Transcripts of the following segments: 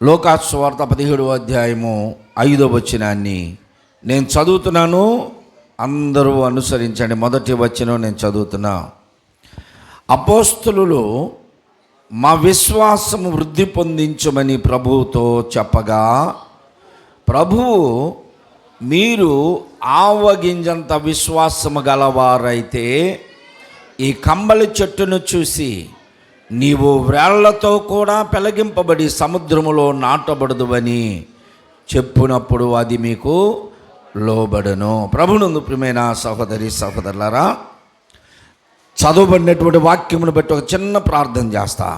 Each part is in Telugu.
లూకాసు సువార్త 17వ అధ్యాయము 5వ వచనాన్ని నేను చదువుతున్నాను, అందరూ అనుసరించండి. మొదటి వచనం నేను చదువుతున్నా. అపోస్తలులు మా విశ్వాసము వృద్ధి పొందించమని ప్రభువుతో చెప్పగా, ప్రభువు మీరు ఆవగింజంత విశ్వాసము గలవారైతే ఈ కంబళి చెట్టును చూసి నీవు వ్రేళ్లతో కూడా పెలగింపబడి సముద్రములో నాటబడదువని చెప్పునప్పుడు అది మీకు లోబడును. ప్రభునందు ప్రియమైన సహోదరి సహోదరులారా, చదవబడినటువంటి వాక్యమును బట్టి ఒక చిన్న ప్రార్థన చేస్తా.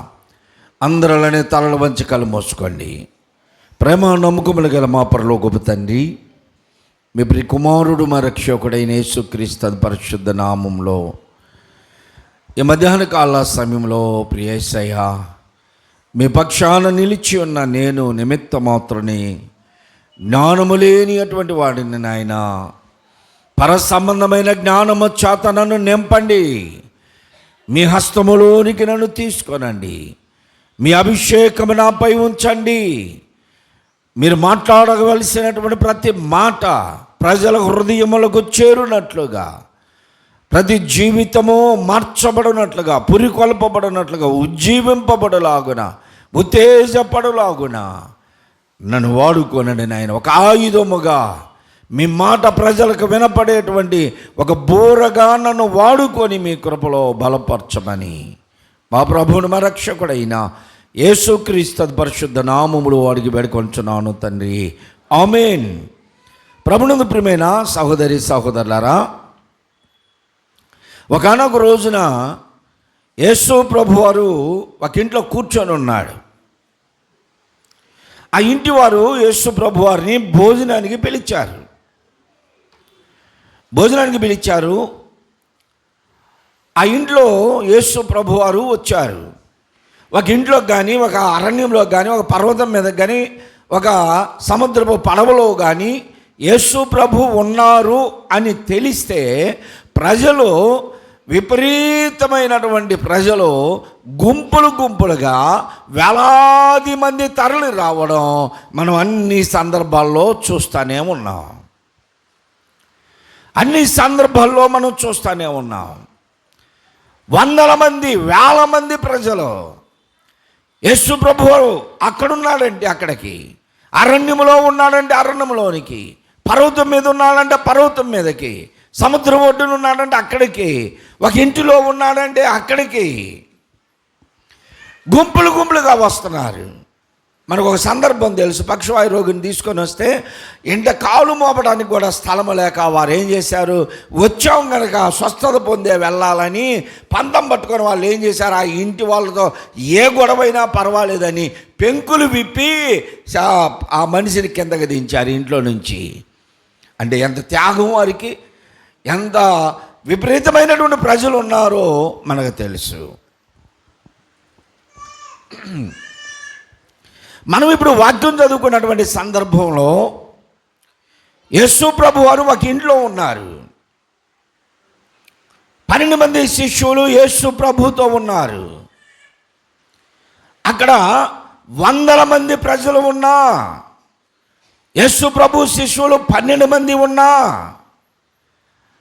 అందరిలోనే తలలు వంచి కళ్ళు మోసుకోండి. ప్రేమ నమ్మకములు గల మా పరలోకపు తండ్రి, మీ ప్రియ కుమారుడు మా రక్షకుడైన యేసుక్రీస్తు పరిశుద్ధ నామంలో ఈ మధ్యాహ్న కాల సమయంలో ప్రియ యేసయ్యా, మీ పక్షాన నిలిచి ఉన్న నేను నిమిత్త మాత్రుని, జ్ఞానము లేని అటువంటి వాడిని నాయన, పర సంబంధమైన జ్ఞానము చేత నన్ను నింపండి. మీ హస్తములోనికి నన్ను తీసుకొనండి. మీ అభిషేకము నాపై ఉంచండి. మీరు మాట్లాడవలసినటువంటి ప్రతి మాట ప్రజల హృదయములకు చేరునట్లుగా, ప్రతి జీవితము మార్చబడినట్లుగా, పురికొల్పబడినట్లుగా, ఉజ్జీవింపబడలాగున, ఉత్తేజపడలాగున నన్ను వాడుకోనండి నాయన. ఒక ఆయుధముగా మీ మాట ప్రజలకు వినపడేటువంటి ఒక బోరగా నన్ను వాడుకొని మీ కృపలో బలపరచమని మా ప్రభువుని మా రక్షకుడైన యేసుక్రీస్తు పరిశుద్ధ నామములో అడిగి వేడుకొంచున్నాను తండ్రి, ఆమేన్. ప్రభునందు ప్రియమైన సహోదరి సహోదరులారా, ఒకానొక రోజున యేసు ప్రభువారు ఒక ఇంట్లో కూర్చొని ఉన్నాడు. ఆ ఇంటి వారు యేసు ప్రభువారిని భోజనానికి పిలిచారు. ఆ ఇంట్లో యేసు ప్రభువారు వచ్చారు. ఒక ఇంట్లో కానీ, ఒక అరణ్యంలో కానీ, ఒక పర్వతం మీద కానీ, ఒక సముద్రపు పడవలో కానీ యేసు ప్రభు ఉన్నారు అని తెలిస్తే ప్రజలు, విపరీతమైనటువంటి ప్రజలు గుంపులు గుంపులుగా వేలాది మంది తరలి రావడం మనం అన్ని సందర్భాల్లో చూస్తూనే ఉన్నాం. వందల మంది, వేల మంది ప్రజలు. యేసు ప్రభువు అక్కడున్నాడంటే అక్కడికి, అరణ్యములో ఉన్నాడంటే అరణ్యంలోనికి, పర్వతం మీద ఉన్నాడంటే పర్వతం మీదకి, సముద్రం ఒడ్డున ఉన్నాడంటే అక్కడికి, ఒక ఇంటిలో ఉన్నాడంటే అక్కడికి గుంపులు గుంపులుగా వస్తున్నారు. మనకు ఒక సందర్భం తెలుసు. పక్షవాయు రోగిని తీసుకొని వస్తే ఇంట కాలు మోపడానికి కూడా స్థలము లేక వారు ఏం చేశారు, వచ్చాం కనుక స్వస్థత పొందే వెళ్ళాలని పంతం పట్టుకొని వాళ్ళు ఏం చేశారు, ఆ ఇంటి వాళ్ళతో ఏ గొడవైనా పర్వాలేదని పెంకులు విప్పి ఆ మనిషిని కిందకి దించారు ఇంట్లో నుంచి. అంటే ఎంత త్యాగం వారికి, ఎంత విపరీతమైనటువంటి ప్రజలు ఉన్నారో మనకు తెలుసు. మనం ఇప్పుడు వాక్యం చదువుకున్నటువంటి సందర్భంలో యేసు ప్రభు వారు ఒక ఇంట్లో ఉన్నారు. 12 మంది శిష్యులు యేసు ప్రభుతో ఉన్నారు. అక్కడ వందల మంది ప్రజలు ఉన్నా, యేసు ప్రభు శిష్యులు 12 మంది ఉన్నా,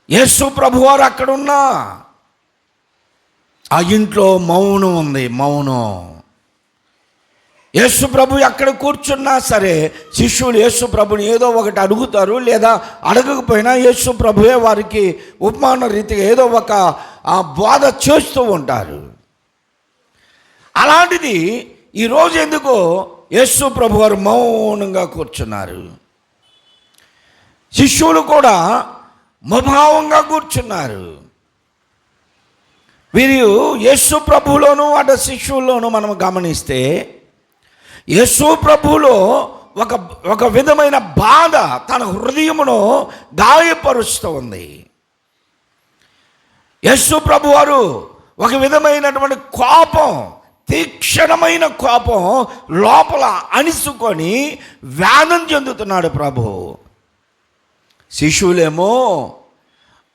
యేసు ప్రభు వారు అక్కడున్నా ఆ ఇంట్లో మౌనం ఉంది. యేసు ప్రభు ఎక్కడ కూర్చున్నా సరే శిష్యులు యేసు ప్రభుని ఏదో ఒకటి అడుగుతారు, లేదా అడగకపోయినా యేసు ప్రభువే వారికి ఉపమాన రీతిగా ఏదో ఒక బోధ చేస్తూ ఉంటారు. అలాంటిది ఈరోజు ఎందుకో యేసు ప్రభు వారు మౌనంగా కూర్చున్నారు. శిష్యులు కూడా ముభావంగా కూర్చున్నారు. వీరు యేసు ప్రభువులోను అటు శిష్యుల్లోనూ మనం గమనిస్తే యేసు ప్రభువులో ఒక విధమైన బాధ తన హృదయమును గాయపరుస్తూ ఉంది. యేసు ప్రభు వారు ఒక విధమైనటువంటి కోపం, తీక్షణమైన కోపం లోపల అణిసుకొని వేదన చెందుతున్నాడు ప్రభు. శిష్యులేమో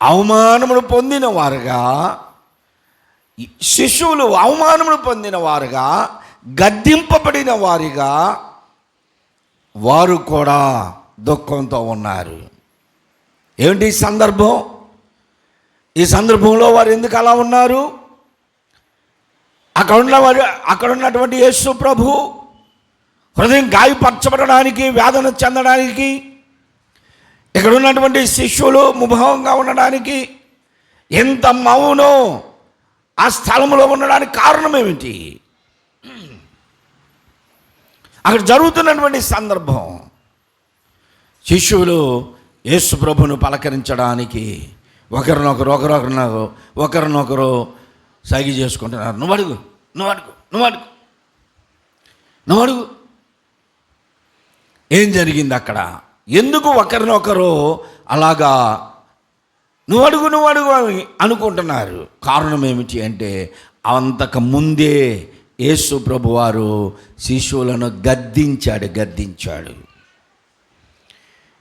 అవమానములు పొందిన వారుగా, గద్దింపబడిన వారిగా, వారు కూడా దుఃఖంతో ఉన్నారు. ఏమిటి సందర్భం? ఈ సందర్భంలో వారు ఎందుకు అలా ఉన్నారు? అక్కడ ఉన్నటువంటి యేసు ప్రభు హృదయం గాయపరచబడడానికి, వేదన చెందడానికి, ఇక్కడ ఉన్నటువంటి శిష్యులు ముభావంగా ఉండడానికి, ఎంత మౌనం ఆ స్థలంలో ఉండడానికి కారణం ఏమిటి? అక్కడ జరుగుతున్నటువంటి సందర్భం, శిష్యులు యేసు ప్రభును పలకరించడానికి ఒకరినొకరు సైగ చేసుకుంటున్నారు. నువ్వు అడుగు. ఏం జరిగింది అక్కడ? ఎందుకు ఒకరినొకరు అలాగా నువ్వు అడుగు అని అనుకుంటున్నారు? కారణం ఏమిటి అంటే, అంతకు ముందే యేసు ప్రభు వారు శిష్యులను గద్దించాడు.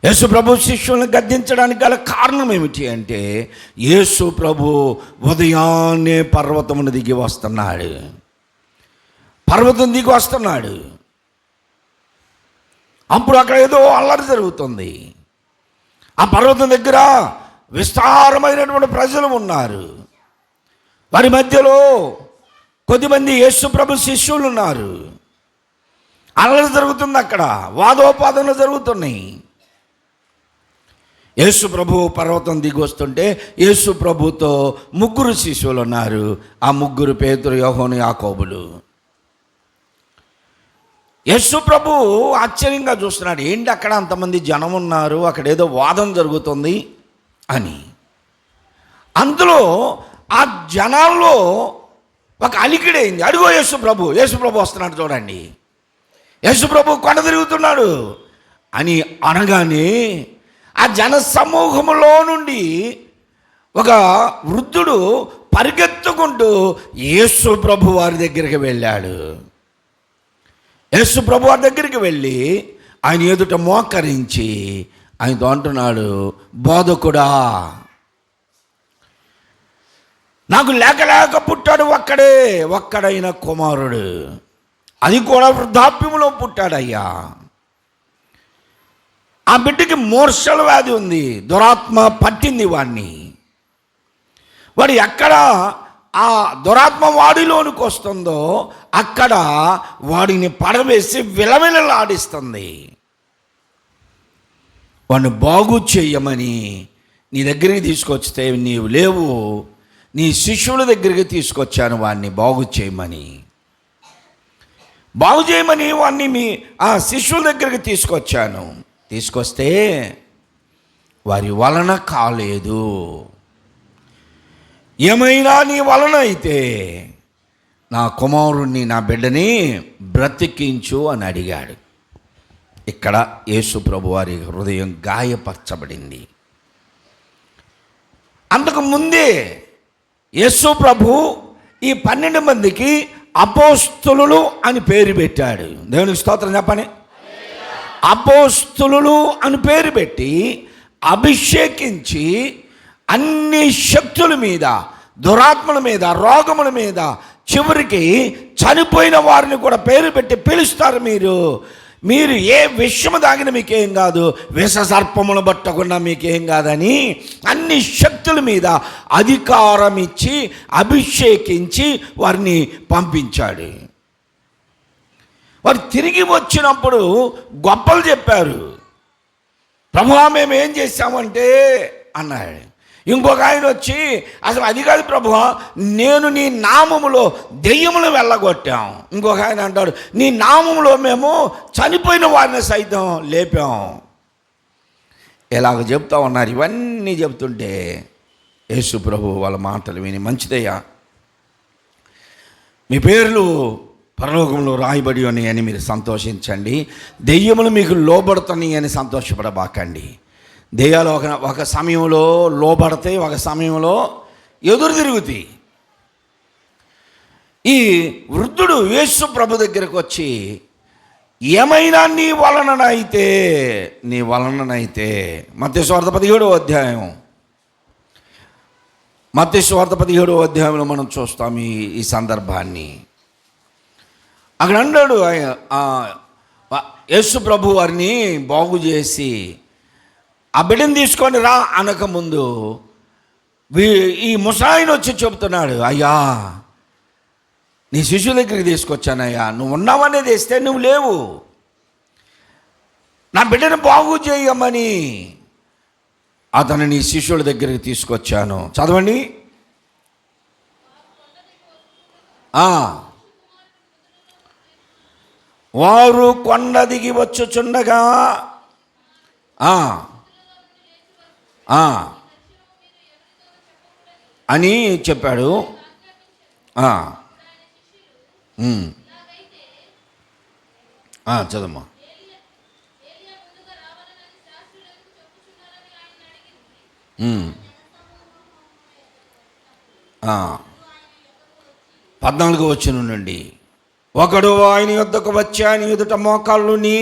యేసు ప్రభు శిష్యులను గద్దించడానికి గల కారణం ఏమిటి అంటే, యేసు ప్రభు ఉదయాన్నే పర్వతం దిగి వస్తున్నాడు. అప్పుడు అక్కడ ఏదో అల్లరి జరుగుతుంది. ఆ పర్వతం దగ్గర విస్తారమైనటువంటి ప్రజలు ఉన్నారు. వారి మధ్యలో కొద్దిమంది యేసు ప్రభు శిష్యులు ఉన్నారు. అల్లరి జరుగుతుంది, అక్కడ వాదోపాదనలు జరుగుతున్నాయి. యేసు ప్రభు పర్వతం దిగి వస్తుంటే యేసు ప్రభుతో 3 శిష్యులు ఉన్నారు. ఆ 3 పేతురు, యోహాను, యాకోబులు. యేసు ప్రభు ఆశ్చర్యంగా చూస్తున్నాడు. ఏంటి అక్కడ అంతమంది జనం ఉన్నారు, అక్కడ ఏదో వాదం జరుగుతుంది అని. అందులో ఆ జనాల్లో ఒక అలికిడైంది. అడుగో యేసు ప్రభు వస్తున్నాడు చూడండి, యేసు ప్రభు కొండ తిరుగుతున్నాడు అని అనగానే ఆ జన సమూహంలో నుండి ఒక వృద్ధుడు పరిగెత్తుకుంటూ యేసు ప్రభు వారి దగ్గరికి వెళ్ళాడు. యేసు ప్రభు వారి దగ్గరికి వెళ్ళి ఆయన ఎదుట మోకరించి ఆయనతో అంటున్నాడు, బోధకుడా, నాకు లేక పుట్టాడు ఒక్కడైన కుమారుడు, అది కూడా వృద్ధాప్యంలో పుట్టాడయ్యా. ఆ బిడ్డకి మోర్షల వ్యాధి ఉంది, దురాత్మ పట్టింది వాడిని. వాడు ఎక్కడ ఆ దురాత్మ వాడిలోనికి వస్తుందో అక్కడ వాడిని పడవేసి విలవిలలాడిస్తుంది. వాడిని బాగు చేయమని నీ దగ్గరికి తీసుకొస్తే నీవు లేవు, నీ శిష్యుల దగ్గరికి తీసుకొచ్చాను వాడిని బాగు చేయమని వాడిని మీ ఆ శిష్యుల దగ్గరికి తీసుకొస్తే వారి వలన కాలేదు. ఏమైనా నీ వలన అయితే నా కుమారుణ్ణి, నా బిడ్డని బ్రతికించు అని అడిగాడు. ఇక్కడ యేసు ప్రభు వారి హృదయం గాయపరచబడింది. అంతకు ముందే యేసు ప్రభు ఈ 12 మందికి అపోస్తులులు అని పేరు పెట్టాడు. దేవునికి స్తోత్రం చెప్పండి. అపోస్తులులు అని పేరు పెట్టి అభిషేకించి అన్ని శక్తుల మీద, దురాత్మల మీద, రోగముల మీద, చివరికి చనిపోయిన వారిని కూడా పేరు పెట్టి పిలుస్తారు. మీరు ఏ విషము దాగిన మీకేం కాదు, విష సర్పములు పట్టకుండా మీకేం కాదని అన్ని శక్తుల మీద అధికారం ఇచ్చి అభిషేకించి వారిని పంపించాడు. వారు తిరిగి వచ్చినప్పుడు గొప్పలు చెప్పారు. ప్రభువా, మేము ఏం చేశామంటే అన్నాడు. ఇంకొక ఆయన వచ్చి, అసలు అది కాదు ప్రభువా, నేను నీ నామములో దెయ్యములు వెళ్ళగొట్టాం. ఇంకొక ఆయన అంటాడు, నీ నామములో మేము చనిపోయిన వారిని సైతం లేపాం. ఇలాగ చెప్తా ఉన్నారు. ఇవన్నీ చెప్తుంటే యేసు ప్రభు వాళ్ళ మాటలు విని, మంచిదయ్యా, మీ పేర్లు పరలోకంలో రాయబడి ఉన్నాయని మీరు సంతోషించండి, దెయ్యములు మీకు లోబడుతున్నాయి అని సంతోషపడబాకండి. దెయ్యాలు ఒక సమయంలో లోబడతాయి, ఒక సమయంలో ఎదురు తిరుగుతాయి. ఈ వృద్ధుడు యేసు ప్రభు దగ్గరకు వచ్చి, ఏమైనా నీ వలననైతే మత్తయి సువార్త 17వ అధ్యాయంలో మనం చూస్తాం ఈ సందర్భాన్ని. అక్కడ అన్నాడు, యేసు ప్రభు వారిని బాగు చేసి ఆ బిడ్డను తీసుకొని రా అనకముందు ఈ ముసాయిని వచ్చి చెబుతున్నాడు, అయ్యా నీ శిష్యుల దగ్గరికి తీసుకొచ్చానయ్యా, నువ్వు ఉన్నావనేది వేస్తే నువ్వు లేవు, నా బిడ్డను బాగు చేయమని అతను నీ శిష్యుల దగ్గరికి తీసుకొచ్చాను. చదవండి. వారు కొండ దిగి వచ్చుచుండగా అని చెప్పాడు. చదమ్మా. పద్నాలుగు వచ్చిన నుండి, ఒకడు ఆయన యొద్దకు వచ్చి ఆయన ఎదుట మోకాళ్ళుని,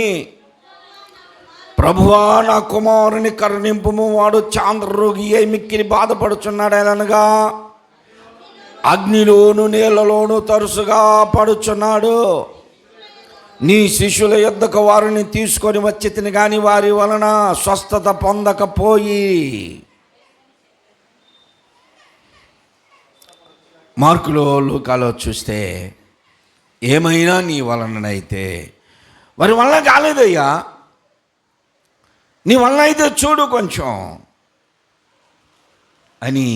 ప్రభువా నా కుమారుని కరుణింపుము, వాడు చాంద్రరోగి అయి మిక్కిలి బాధపడుచున్నాడు అనగా అగ్నిలోను నీళ్లలోను తరచుగా పడుచున్నాడు. నీ శిష్యుల యొద్దకు వారిని తీసుకొని వచ్చి తిని కానీ వారి వలన స్వస్థత పొందకపోయి. మార్కులో లూకాలో చూస్తే ఏమైనా నీ వలనైతే, వారి వలన కాలేదయ్యా, నీ వలన అయితే చూడు కొంచెం అని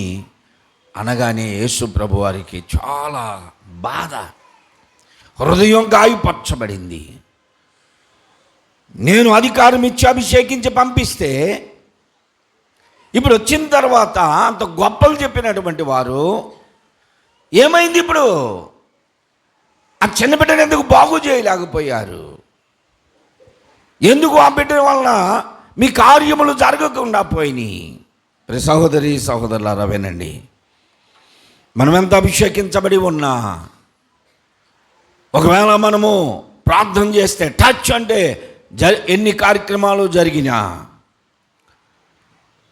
అనగానే యేసు ప్రభు వారికి చాలా బాధ, హృదయం గాయపరచబడింది. నేను అధికారం ఇచ్చి అభిషేకించి పంపిస్తే ఇప్పుడు వచ్చిన తర్వాత అంత గొప్పలు చెప్పినటువంటి వారు ఏమైంది? ఇప్పుడు ఆ చిన్న బిడ్డను ఎందుకు బాగు చేయలేకపోయారు? ఎందుకు ఆ బిడ్డ వలన మీ కార్యములు జరగకుండా పోయినాయి? సహోదరి సహోదరులారా వినండి, మనం ఎంత అభిషేకించబడి ఉన్నా, ఒకవేళ మనము ప్రార్థన చేస్తే టచ్ అంటే ఎన్ని కార్యక్రమాలు జరిగినా,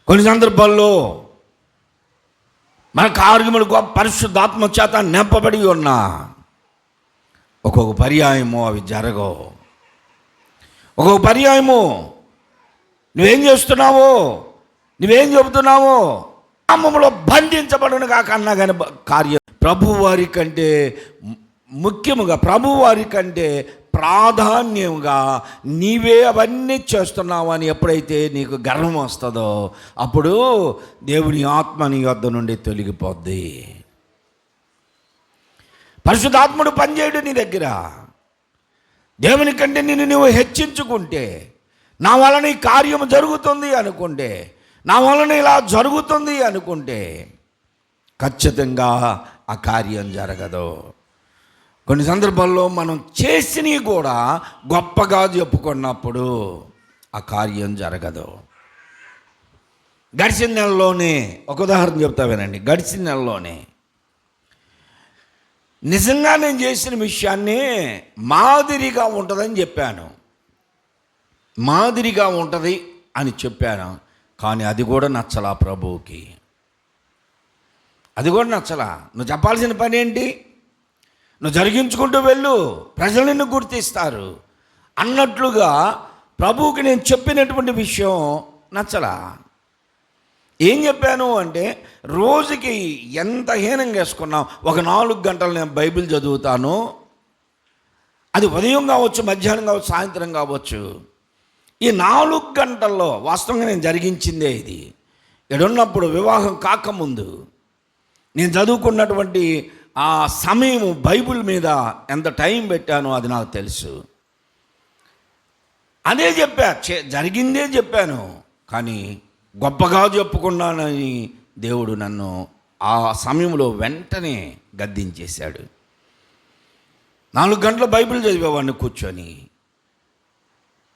కొన్ని సందర్భాల్లో మన కార్యములు పరిశుద్ధాత్మ చేత నింపబడి ఉన్నా ఒక్కొక్క పర్యాయము అవి జరగవు. ఒక్కొక్క పర్యాయము నువ్వేం చేస్తున్నావో, నువ్వేం చెబుతున్నావో నామములో బంధించబడును కాక అన్నా కానీ కార్యం ప్రభువారి కంటే ముఖ్యముగా, ప్రభువారి కంటే ప్రాధాన్యంగా నీవే అవన్నీ చేస్తున్నావు అని ఎప్పుడైతే నీకు గర్వం వస్తుందో అప్పుడు దేవుని ఆత్మ నీ వద్ద నుండి తొలగిపోద్ది. పరిశుద్ధాత్ముడు పనిచేయడు నీ దగ్గర. దేవుని కంటే నిన్ను నువ్వు హెచ్చించుకుంటే, నా వలన ఈ కార్యం జరుగుతుంది అనుకుంటే, నా వలన ఇలా జరుగుతుంది అనుకుంటే ఖచ్చితంగా ఆ కార్యం జరగదు. కొన్ని సందర్భాల్లో మనం చేసినవి కూడా గొప్పగా చెప్పుకున్నప్పుడు ఆ కార్యం జరగదు. గడిచిన నెలలోనే ఒక ఉదాహరణ చెప్తా వినండి. గడిచిన నెలలోనే నిజంగా నేను చేసిన విషయాన్ని మాదిరిగా ఉంటుందని చెప్పాను, మాదిరిగా ఉంటుంది అని చెప్పాను. కానీ అది కూడా నచ్చలా ప్రభువుకి, అది కూడా నచ్చలా. నువ్వు చెప్పాల్సిన పని ఏంటి? నువ్వు జరిగించుకుంటూ వెళ్ళు, ప్రజలు నిన్ను గుర్తిస్తారు అన్నట్లుగా ప్రభువుకి నేను చెప్పినటువంటి విషయం నచ్చలా. ఏం చెప్పాను అంటే, రోజుకి ఎంత హీనంగా వేసుకున్నావు. ఒక 4 గంటలు నేను బైబిల్ చదువుతాను, అది ఉదయం కావచ్చు, మధ్యాహ్నం కావచ్చు, సాయంత్రం కావచ్చు. ఈ 4 గంటల్లో వాస్తవంగా నేను జరిగించిందే ఇది. ఎడున్నప్పుడు వివాహం కాకముందు నేను చదువుకున్నటువంటి ఆ సమయం బైబిల్ మీద ఎంత టైం పెట్టానో అది నాకు తెలుసు. అదే చెప్పా, జరిగిందే చెప్పాను. కానీ గొప్పగా చెప్పుకున్నానని దేవుడు నన్ను ఆ సమయంలో వెంటనే గద్దించేశాడు. 4 గంటల బైబిల్ చదివేవాడిని కూర్చొని.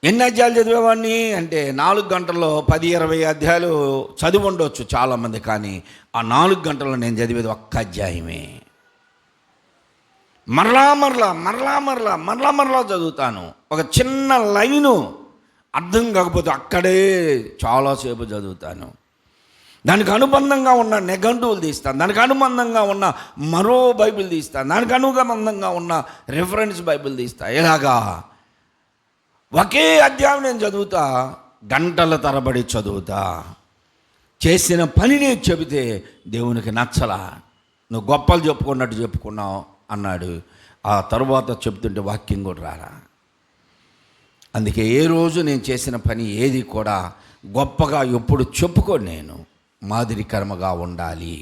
ఎన్ని అధ్యాయాలు చదివేవాడిని అంటే 4 గంటల్లో 10-20 అధ్యాయాలు చదివి ఉండవచ్చు చాలామంది. కానీ ఆ 4 గంటల్లో నేను చదివేది ఒక్క అధ్యాయమే. మరలా చదువుతాను. ఒక చిన్న లైను అర్థం కాకపోతే అక్కడే చాలాసేపు చదువుతాను. దానికి అనుబంధంగా ఉన్న నిఘంటువులు తీస్తాను, దానికి అనుబంధంగా ఉన్న మరో బైబిల్ తీస్తాను, దానికి అనుబంధంగా ఉన్న రిఫరెన్స్ బైబిల్ తీస్తాను. ఇలాగా ఒకే అధ్యాయం నేను చదువుతా, గంటల తరబడి చదువుతా. చేసిన పనిని చెబితే దేవునికి నచ్చలా. నువ్వు గొప్పలు చెప్పుకున్నట్టు చెప్పుకున్నావు అన్నాడు. ఆ తరువాత చెప్తుంటే వాక్యం కూడా రారా. అందుకే ఏ రోజు నేను చేసిన పని ఏది కూడా గొప్పగా ఎప్పుడు చెప్పుకోను. నేను మాదిరికరముగా ఉండాలి.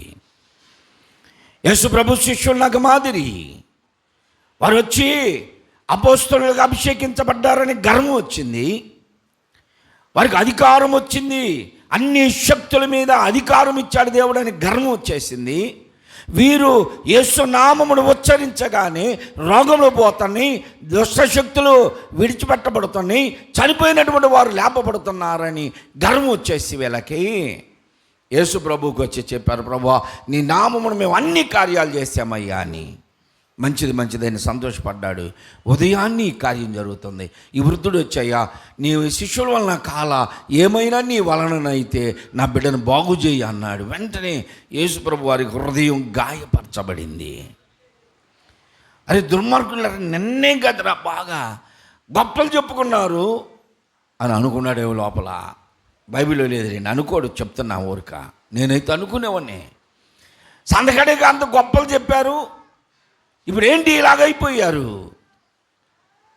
యేసు ప్రభు శిష్యులు నాకు మాదిరి. వారు వచ్చి అపోస్తలులుగా అభిషేకించబడ్డారని గర్వం వచ్చింది, వారికి అధికారం వచ్చింది, అన్ని శక్తుల మీద అధికారం ఇచ్చాడు దేవుడు అని గర్వం వచ్చేసింది. వీరు యేసు నామమును ఉచ్చరించగానే రోగములు పోతున్నాయి, దుష్టశక్తులు విడిచిపెట్టబడుతున్నాయి, చనిపోయినటువంటి వారు లేపబడుతున్నారని గర్వం వచ్చేసి వీళ్ళకి యేసు ప్రభువుకి వచ్చి చెప్పారు, ప్రభువా నీ నామమును మేము అన్ని కార్యాలు చేశామయ్యా అని. మంచిదని సంతోషపడ్డాడు. ఉదయాన్నే ఈ కార్యం జరుగుతుంది. ఈ వృద్ధుడు వచ్చాయా, నీ శిష్యుల వలన కాల ఏమైనా నీ వలననైతే నా బిడ్డను బాగు చేయి అన్నాడు. వెంటనే యేసుప్రభు వారి హృదయం గాయపరచబడింది. అరే దుర్మార్గులు నిన్నే కదరా బాగా గొప్పలు చెప్పుకున్నారు అని అనుకున్నాడేమో లోపల. బైబిల్లో లేదు, నేను అనుకోడు, చెప్తున్నా ఊరిక. నేనైతే అనుకునేవాడిని, సందకడిగా అంత గొప్పలు చెప్పారు, ఇప్పుడు ఏంటి ఇలాగైపోయారు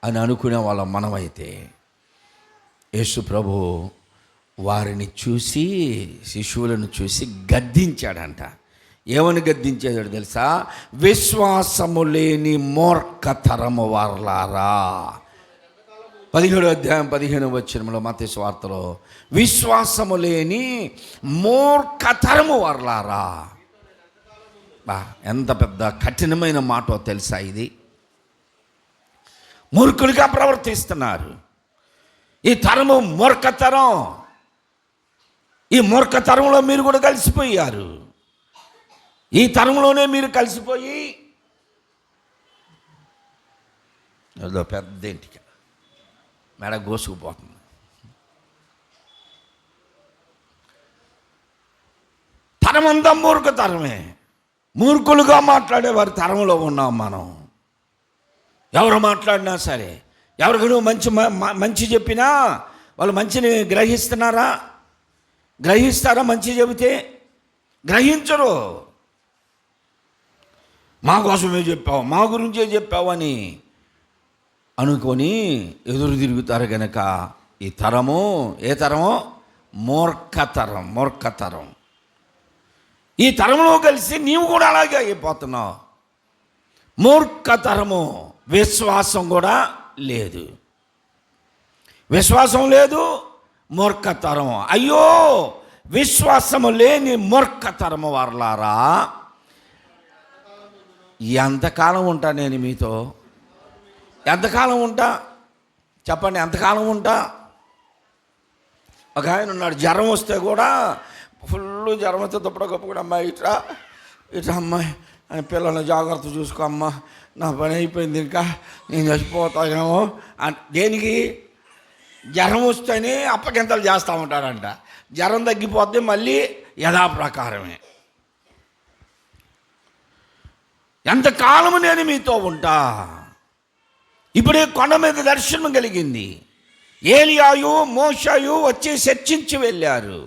అని అనుకునే వాళ్ళం మనమైతే. యేసు ప్రభు వారిని చూసి, శిశువులను చూసి గద్దించాడంట. ఏమని గద్దించాడు తెలుసా? విశ్వాసము లేని మూర్ఖతరము వారలారా. 17వ అధ్యాయం 15వ వచనంలో మత్తయి సువార్తలో విశ్వాసము లేని మూర్ఖతరము వారలారా. ఎంత పెద్ద కఠినమైన మాటో తెలుసా ఇది. మూర్ఖులుగా ప్రవర్తిస్తున్నారు. ఈ తరము మూర్ఖతరం. ఈ మూర్ఖతరంలో మీరు కూడా కలిసిపోయారు. ఈ తరంలోనే మీరు కలిసిపోయి ఏదో పెద్ద ఇంటికి మెడ గోసుకుపోతుంది. తరమంతా మూర్ఖతరమే. మూర్ఖులుగా మాట్లాడేవారి తరంలో ఉన్నాం మనం. ఎవరు మాట్లాడినా సరే, ఎవరికి నువ్వు మంచి చెప్పినా వాళ్ళు మంచిని గ్రహిస్తారా? మంచి చెబితే గ్రహించరు. మా కోసమే చెప్పావు, మా గురించే చెప్పావు అని అనుకొని ఎదురు తిరుగుతారు. కనుక ఈ తరము ఏ తరమో? మూర్ఖతరం. ఈ తరంలో కలిసి నీవు కూడా అలాగే అయిపోతున్నావు. మూర్ఖతరము. విశ్వాసం కూడా లేదు. విశ్వాసం లేదు, మూర్ఖతరం. అయ్యో విశ్వాసము లేని మూర్ఖతరము వారలారా. ఎంతకాలం ఉంటా నేను మీతో? ఎంతకాలం ఉంటా చెప్పండి? ఎంతకాలం ఉంటా? ఒక ఆయన ఉన్నాడు, జ్వరం వస్తే కూడా ఫుల్ జ్వరం వస్తే దుప్పటి కూడా అమ్మాయి ఇట్లా అమ్మాయి అని పిల్లల్ని జాగ్రత్త చూసుకో అమ్మ, నా పని అయిపోయింది, ఇంకా నేను చచ్చిపోతానేమో అని. దేనికి? జ్వరం వస్తేనే అప్పగింతలు చేస్తూ ఉంటారంట. జ్వరం తగ్గిపోతే మళ్ళీ యథాప్రకారమే. ఎంతకాలము నేను మీతో ఉంటా? ఇప్పుడే కొండ మీద దర్శనం కలిగింది. ఏలియాయు మోషాయు వచ్చి చర్చించి వెళ్ళారు.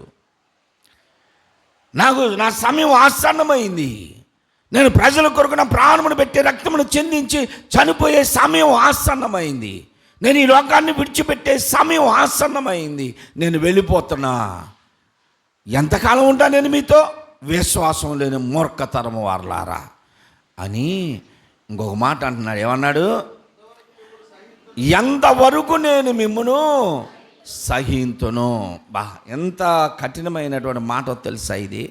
నా సమయం ఆసన్నమైంది. నేను ప్రజల కొరకు నా ప్రాణమును పెట్టి రక్తమును చెందించి చనిపోయే సమయం ఆసన్నమైంది. నేను ఈ లోకాన్ని విడిచిపెట్టే సమయం ఆసన్నమైంది. నేను వెళ్ళిపోతున్నా. ఎంతకాలం ఉంటా నేను మీతో? విశ్వాసం లేని మూర్ఖతరము వారలారా అని ఇంకొక మాట అంటున్నాడు. ఏమన్నాడు? ఎంతవరకు నేను మిమ్మును సహింతును. ఎంత కఠినమైనటువంటి మాట తెలుసా ఇది.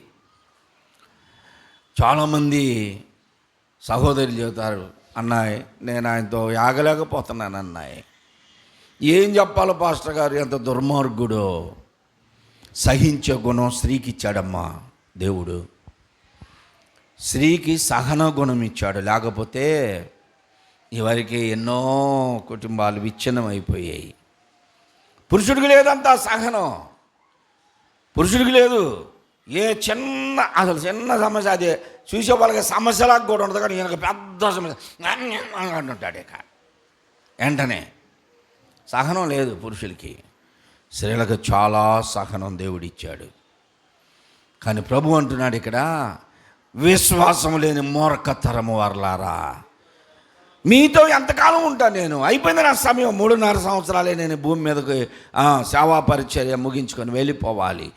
చాలామంది సహోదరులు చెబుతారు, అన్నాయి నేను ఆయనతో ఆగలేకపోతున్నాను అన్నాయి. ఏం చెప్పాలో పాస్టర్ గారు, ఎంత దుర్మార్గుడో. సహించే గుణం స్త్రీకి ఇచ్చాడమ్మా దేవుడు. స్త్రీకి సహన గుణం ఇచ్చాడు. లేకపోతే ఇవరికి ఎన్నో కుటుంబాలు విచ్ఛిన్నం అయిపోయాయి. పురుషుడికి లేదంతా సహనం. పురుషుడికి లేదు. అసలు చిన్న సమస్య అదే చూసే వాళ్ళకి సమస్యలాగా కూడా ఉండదు, కానీ ఈయనకు పెద్ద సమస్య అంటుంటాడు. ఇక వెంటనే సహనం లేదు పురుషులకి, స్త్రీలకు చాలా సహనం దేవుడిచ్చాడు. కానీ ప్రభు అంటున్నాడు ఇక్కడ, విశ్వాసం లేని మూర్ఖతరము వారలారా, మీతో ఎంతకాలం ఉంటాను నేను, అయిపోయింది నా సమయం, 3.5 సంవత్సరాలే నేను భూమి మీదకి సేవా పరిచర్య ముగించుకొని వెళ్ళిపోవాలి,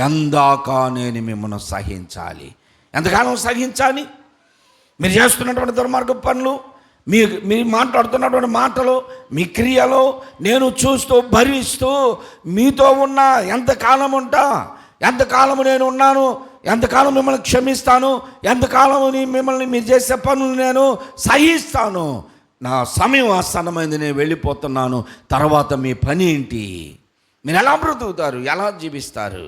ఎందాక నేను మిమ్మల్ని సహించాలి. ఎంతకాలం సహించాలి? మీరు చేస్తున్నటువంటి దుర్మార్గ పనులు, మీరు మాట్లాడుతున్నటువంటి మాటలు, మీ క్రియలు నేను చూస్తూ భరిస్తూ మీతో ఉన్నా ఎంతకాలం ఉంటా, ఎంతకాలము నేను ఉన్నాను, ఎంతకాలం మిమ్మల్ని క్షమిస్తాను, ఎంతకాలం మిమ్మల్ని మీరు చేసే పనులు నేను సహిస్తాను, నా సమయం ఆసన్నమైంది, నేను వెళ్ళిపోతున్నాను, తర్వాత మీ పని ఏంటి, మీరు ఎలా బ్రతుకుతారు, ఎలా జీవిస్తారు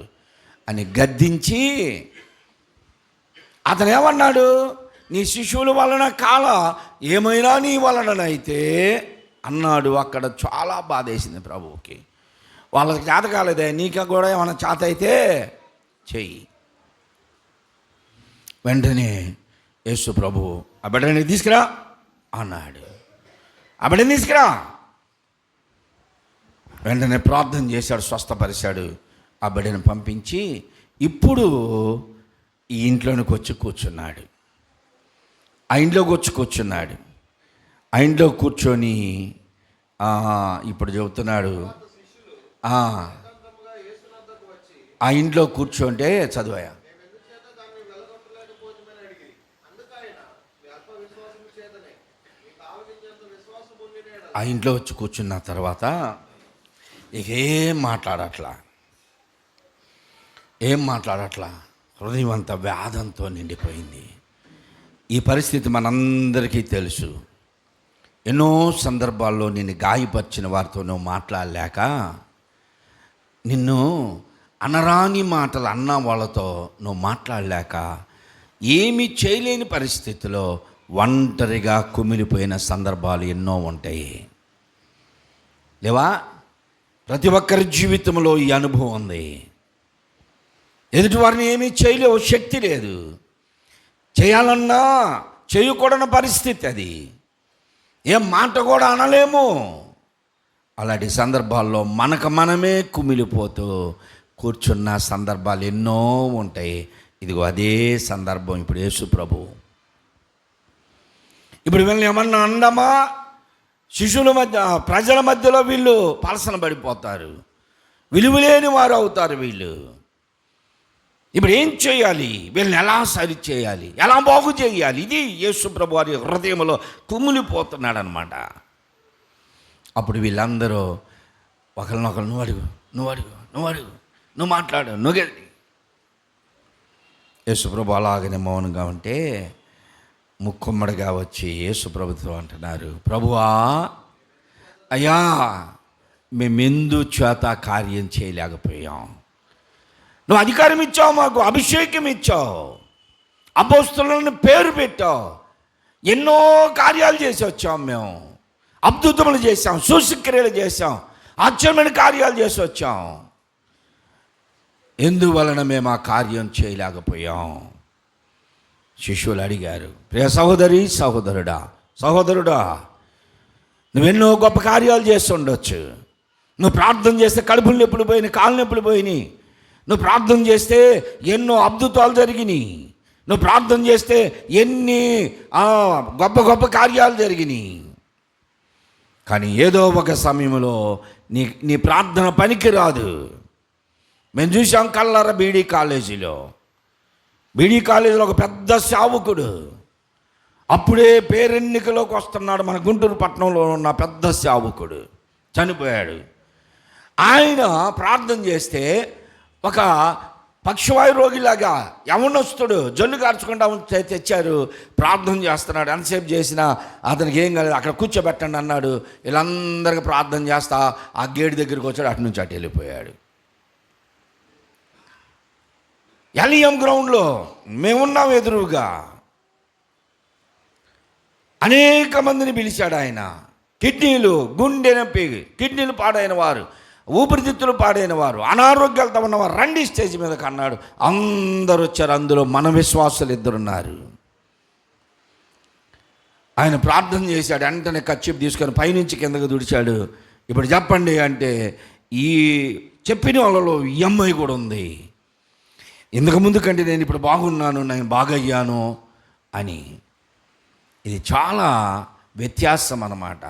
అని గద్దించి అతను ఏమన్నాడు, నీ శిశువుల వలన కాల ఏమైనా నీ వలననైతే అన్నాడు. అక్కడ చాలా బాధేసింది ప్రభువుకి. వాళ్ళకి చేత కాలేదే, నీకు కూడా ఏమైనా చేత అయితే చెయ్యి. వెంటనే యేసు ప్రభు ఆ బిడ్డని తీసుకురా అన్నాడు. ఆ బిడ్డని తీసుకురా. వెంటనే ప్రార్థన చేశాడు, స్వస్థపరిచాడు. ఆ బిడ్డను పంపించి ఇప్పుడు ఈ ఇంట్లోనికి వచ్చి కూర్చున్నాడు. ఆ ఇంట్లోకి వచ్చి కూర్చున్నాడు. ఆ ఇంట్లో కూర్చొని ఇప్పుడు చెబుతున్నాడు, ఆ ఇంట్లో కూర్చోంటే చదివాయా, ఆ ఇంట్లో వచ్చి కూర్చున్న తర్వాత ఇక ఏం మాట్లాడట్లా, హృదయం అంతా వ్యాధంతో నిండిపోయింది. ఈ పరిస్థితి మనందరికీ తెలుసు. ఎన్నో సందర్భాల్లో నిన్ను గాయపరిచిన వారితో నువ్వు మాట్లాడలేక, నిన్ను అనరాని మాటలు అన్న వాళ్ళతో నువ్వు మాట్లాడలేక, ఏమీ చేయలేని పరిస్థితిలో ఒంటరిగా కుమిలిపోయిన సందర్భాలు ఎన్నో ఉంటాయి లేవా? ప్రతి ఒక్కరి జీవితంలో ఈ అనుభవం ఉంది. ఎదుటి వారిని ఏమీ చేయలేవు, శక్తి లేదు, చేయాలన్నా చేయకూడని పరిస్థితి, అది ఏం మాట కూడా అనలేము. అలాంటి సందర్భాల్లో మనకు మనమే కుమిలిపోతూ కూర్చున్న సందర్భాలు ఎన్నో ఉంటాయి. ఇదిగో అదే సందర్భం ఇప్పుడు యేసు ప్రభు. ఇప్పుడు వీళ్ళని ఏమన్నా అండమా, శిశువుల మధ్య ప్రజల మధ్యలో వీళ్ళు పలసన పడిపోతారు, విలువలేని వారు అవుతారు వీళ్ళు. ఇప్పుడు ఏం చేయాలి, వీళ్ళని ఎలా సరి చేయాలి, ఎలా బాగు చేయాలి, ఇది యేసు ప్రభు వారి హృదయంలో కుమిలిపోతున్నాడు అనమాట. అప్పుడు వీళ్ళందరూ ఒకరినొకరు, నువ్వు మాట్లాడు, నువ్వు. యేసు ప్రభు అలాగనే మౌనంగా ఉంటే ముక్కుమ్మడిగా వచ్చి యేసు ప్రభుతో అంటున్నారు, ప్రభువా, అయ్యా, మేమెందు చేత కార్యం చేయలేకపోయాం. నువ్వు అధికారం ఇచ్చావు, మాకు అభిషేకం ఇచ్చావు, అపోస్తలులను పేరు పెట్టావు, ఎన్నో కార్యాలు చేసి వచ్చాం, మేము అద్భుతములు చేశాం, సూచక్రియలు చేశాం, ఆశ్చర్యమైన కార్యాలు చేసి వచ్చాం. ఎందువలన మేము ఆ కార్యం చేయలేకపోయాం? శిష్యులు అడిగారు. ప్రియ సహోదరి, సహోదరుడా, నువ్వెన్నో గొప్ప కార్యాలు చేసి ఉండొచ్చు. నువ్వు ప్రార్థన చేస్తే కడుపులు నొప్పులు పోయినాయి, కాళ్ళు నొప్పులు పోయినాయి. నువ్వు ప్రార్థన చేస్తే ఎన్నో అద్భుతాలు జరిగినాయి. నువ్వు ప్రార్థన చేస్తే ఎన్ని గొప్ప కార్యాలు జరిగినాయి. కానీ ఏదో ఒక సమయంలో నీ ప్రార్థన పనికి రాదు. మేము చూసాం కల్లార బీడీ కాలేజీలో ఒక పెద్ద సేవకుడు, అప్పుడే పేరెన్నికలోకి వస్తున్నాడు, మన గుంటూరు పట్టణంలో ఉన్న పెద్ద సేవకుడు చనిపోయాడు. ఆయన ప్రార్థన చేస్తే ఒక పక్షవాయు రోగిలాగా యవనస్తుడు జొల్లు కార్చుకుంటా తెచ్చారు, ప్రార్థన చేస్తున్నాడు. ఎంతసేపు చేసినా అతనికి ఏం కాలేదు, అక్కడ కూర్చోబెట్టండి అన్నాడు. వీళ్ళందరికీ ప్రార్థన చేస్తా ఆ గేటు దగ్గరికి వచ్చాడు, అటు నుంచి అటు వెళ్ళిపోయాడు. ఎల్ఈఎం గ్రౌండ్లో మేమున్నాం ఎదురుగా. అనేక మందిని పిలిచాడు ఆయన. గుండె నొప్పి, కిడ్నీలు పాడైన వారు, ఊపిరితిత్తులు పాడైన వారు, అనారోగ్యాలతో ఉన్నవారు రండి స్టేజ్ మీదకి అన్నాడు. అందరూ వచ్చారు. అందులో మన విశ్వాసులు 2 ఉన్నారు. ఆయన ప్రార్థన చేశాడు. వెంటనే కచ్చిప్ తీసుకొని పైనుంచి కిందకు దుడిచాడు. ఇప్పుడు చెప్పండి అంటే ఈ చెప్పిన వాళ్ళలో ఈ అమ్మాయి కూడా ఉంది. ఇంతకుముందు కంటే నేను ఇప్పుడు బాగున్నాను, నేను బాగయ్యాను అని. ఇది చాలా వ్యత్యాసం అన్నమాట.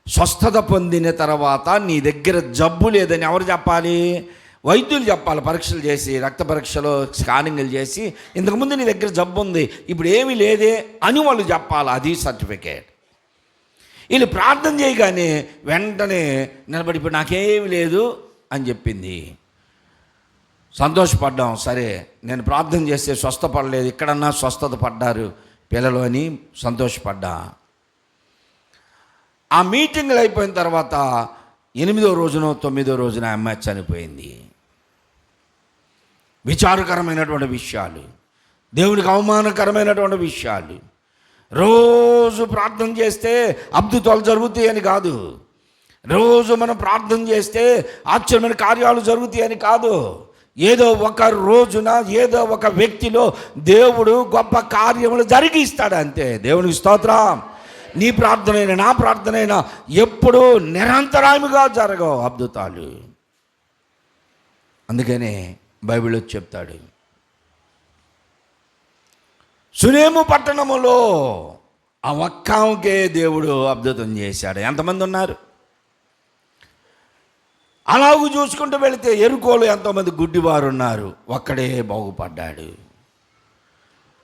స్వస్థత పొందిన తర్వాత నీ దగ్గర జబ్బు లేదని ఎవరు చెప్పాలి? వైద్యులు చెప్పాలి. పరీక్షలు చేసి, రక్త పరీక్షలు, స్కానింగ్లు చేసి, ఇంతకుముందు నీ దగ్గర జబ్బు ఉంది, ఇప్పుడు ఏమీ లేదే అని వాళ్ళు చెప్పాలి. అది సర్టిఫికేట్. వీళ్ళు ప్రార్థన చేయగానే వెంటనే నిలబడి ఇప్పుడు నాకేమీ లేదు అని చెప్పింది. సంతోషపడ్డాం. సరే, నేను ప్రార్థన చేస్తే స్వస్థపడలేదు, ఇక్కడన్నా స్వస్థత పడ్డారు పిల్లలు అని సంతోషపడ్డా. ఆ మీటింగ్లు అయిపోయిన తర్వాత 8వ రోజునో 9వ రోజున ఆ అమ్మాయి చనిపోయింది. విచారకరమైనటువంటి విషయాలు, దేవునికి అవమానకరమైనటువంటి విషయాలు. రోజు ప్రార్థన చేస్తే అద్భుతాలు జరుగుతాయి అని కాదు, రోజు మనం ప్రార్థన చేస్తే ఆశ్చర్యమైన కార్యాలు జరుగుతాయి అని కాదు. ఏదో ఒక రోజున ఏదో ఒక వ్యక్తిలో దేవుడు గొప్ప కార్యములు జరిగిస్తాడు అంతే. దేవునికి స్తోత్రం. నీ ప్రార్థనైనా నా ప్రార్థనైనా ఎప్పుడూ నిరంతరాముగా జరగవు అద్భుతాలు. అందుకనే బైబిల్లో చెప్తాడు, సునేము పట్టణములో ఆ ఒక్కాకే దేవుడు అద్భుతం చేశాడు. ఎంతమంది ఉన్నారు? అలాగూ చూసుకుంటూ వెళితే ఎరుకోలు ఎంతోమంది గుడ్డివారు ఉన్నారు, ఒక్కడే బాగుపడ్డాడు.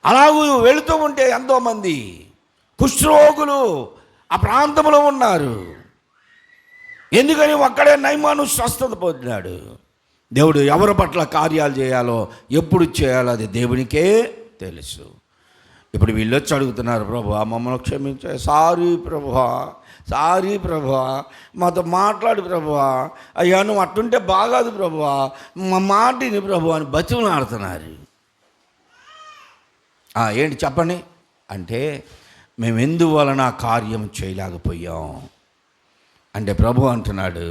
అలాగూ వెళుతూ ఉంటే ఎంతోమంది కుష్ఠరోగులు ఆ ప్రాంతంలో ఉన్నారు. ఎందుకని? ఒక్కడే నయమాను స్వస్థత పొందాడు. దేవుడు ఎవరి పట్ల కార్యాలు చేయాలో, ఎప్పుడు చేయాలో అది దేవునికే తెలుసు. ఇప్పుడు వీళ్ళు వచ్చి అడుగుతున్నారు, ప్రభువా మమ్మల్ని క్షమించే, సారీ ప్రభువా మాతో మాట్లాడు ప్రభువా, అయ్యా నువ్వు అట్టుంటే బాగాదు ప్రభువా, మా మాటిని ప్రభు అని బతిమలాడుతున్నారు. ఏంటి చెప్పండి అంటే, మేము ఎందువలన కార్యం చేయలేకపోయాం అంటే ప్రభు అంటున్నాడు,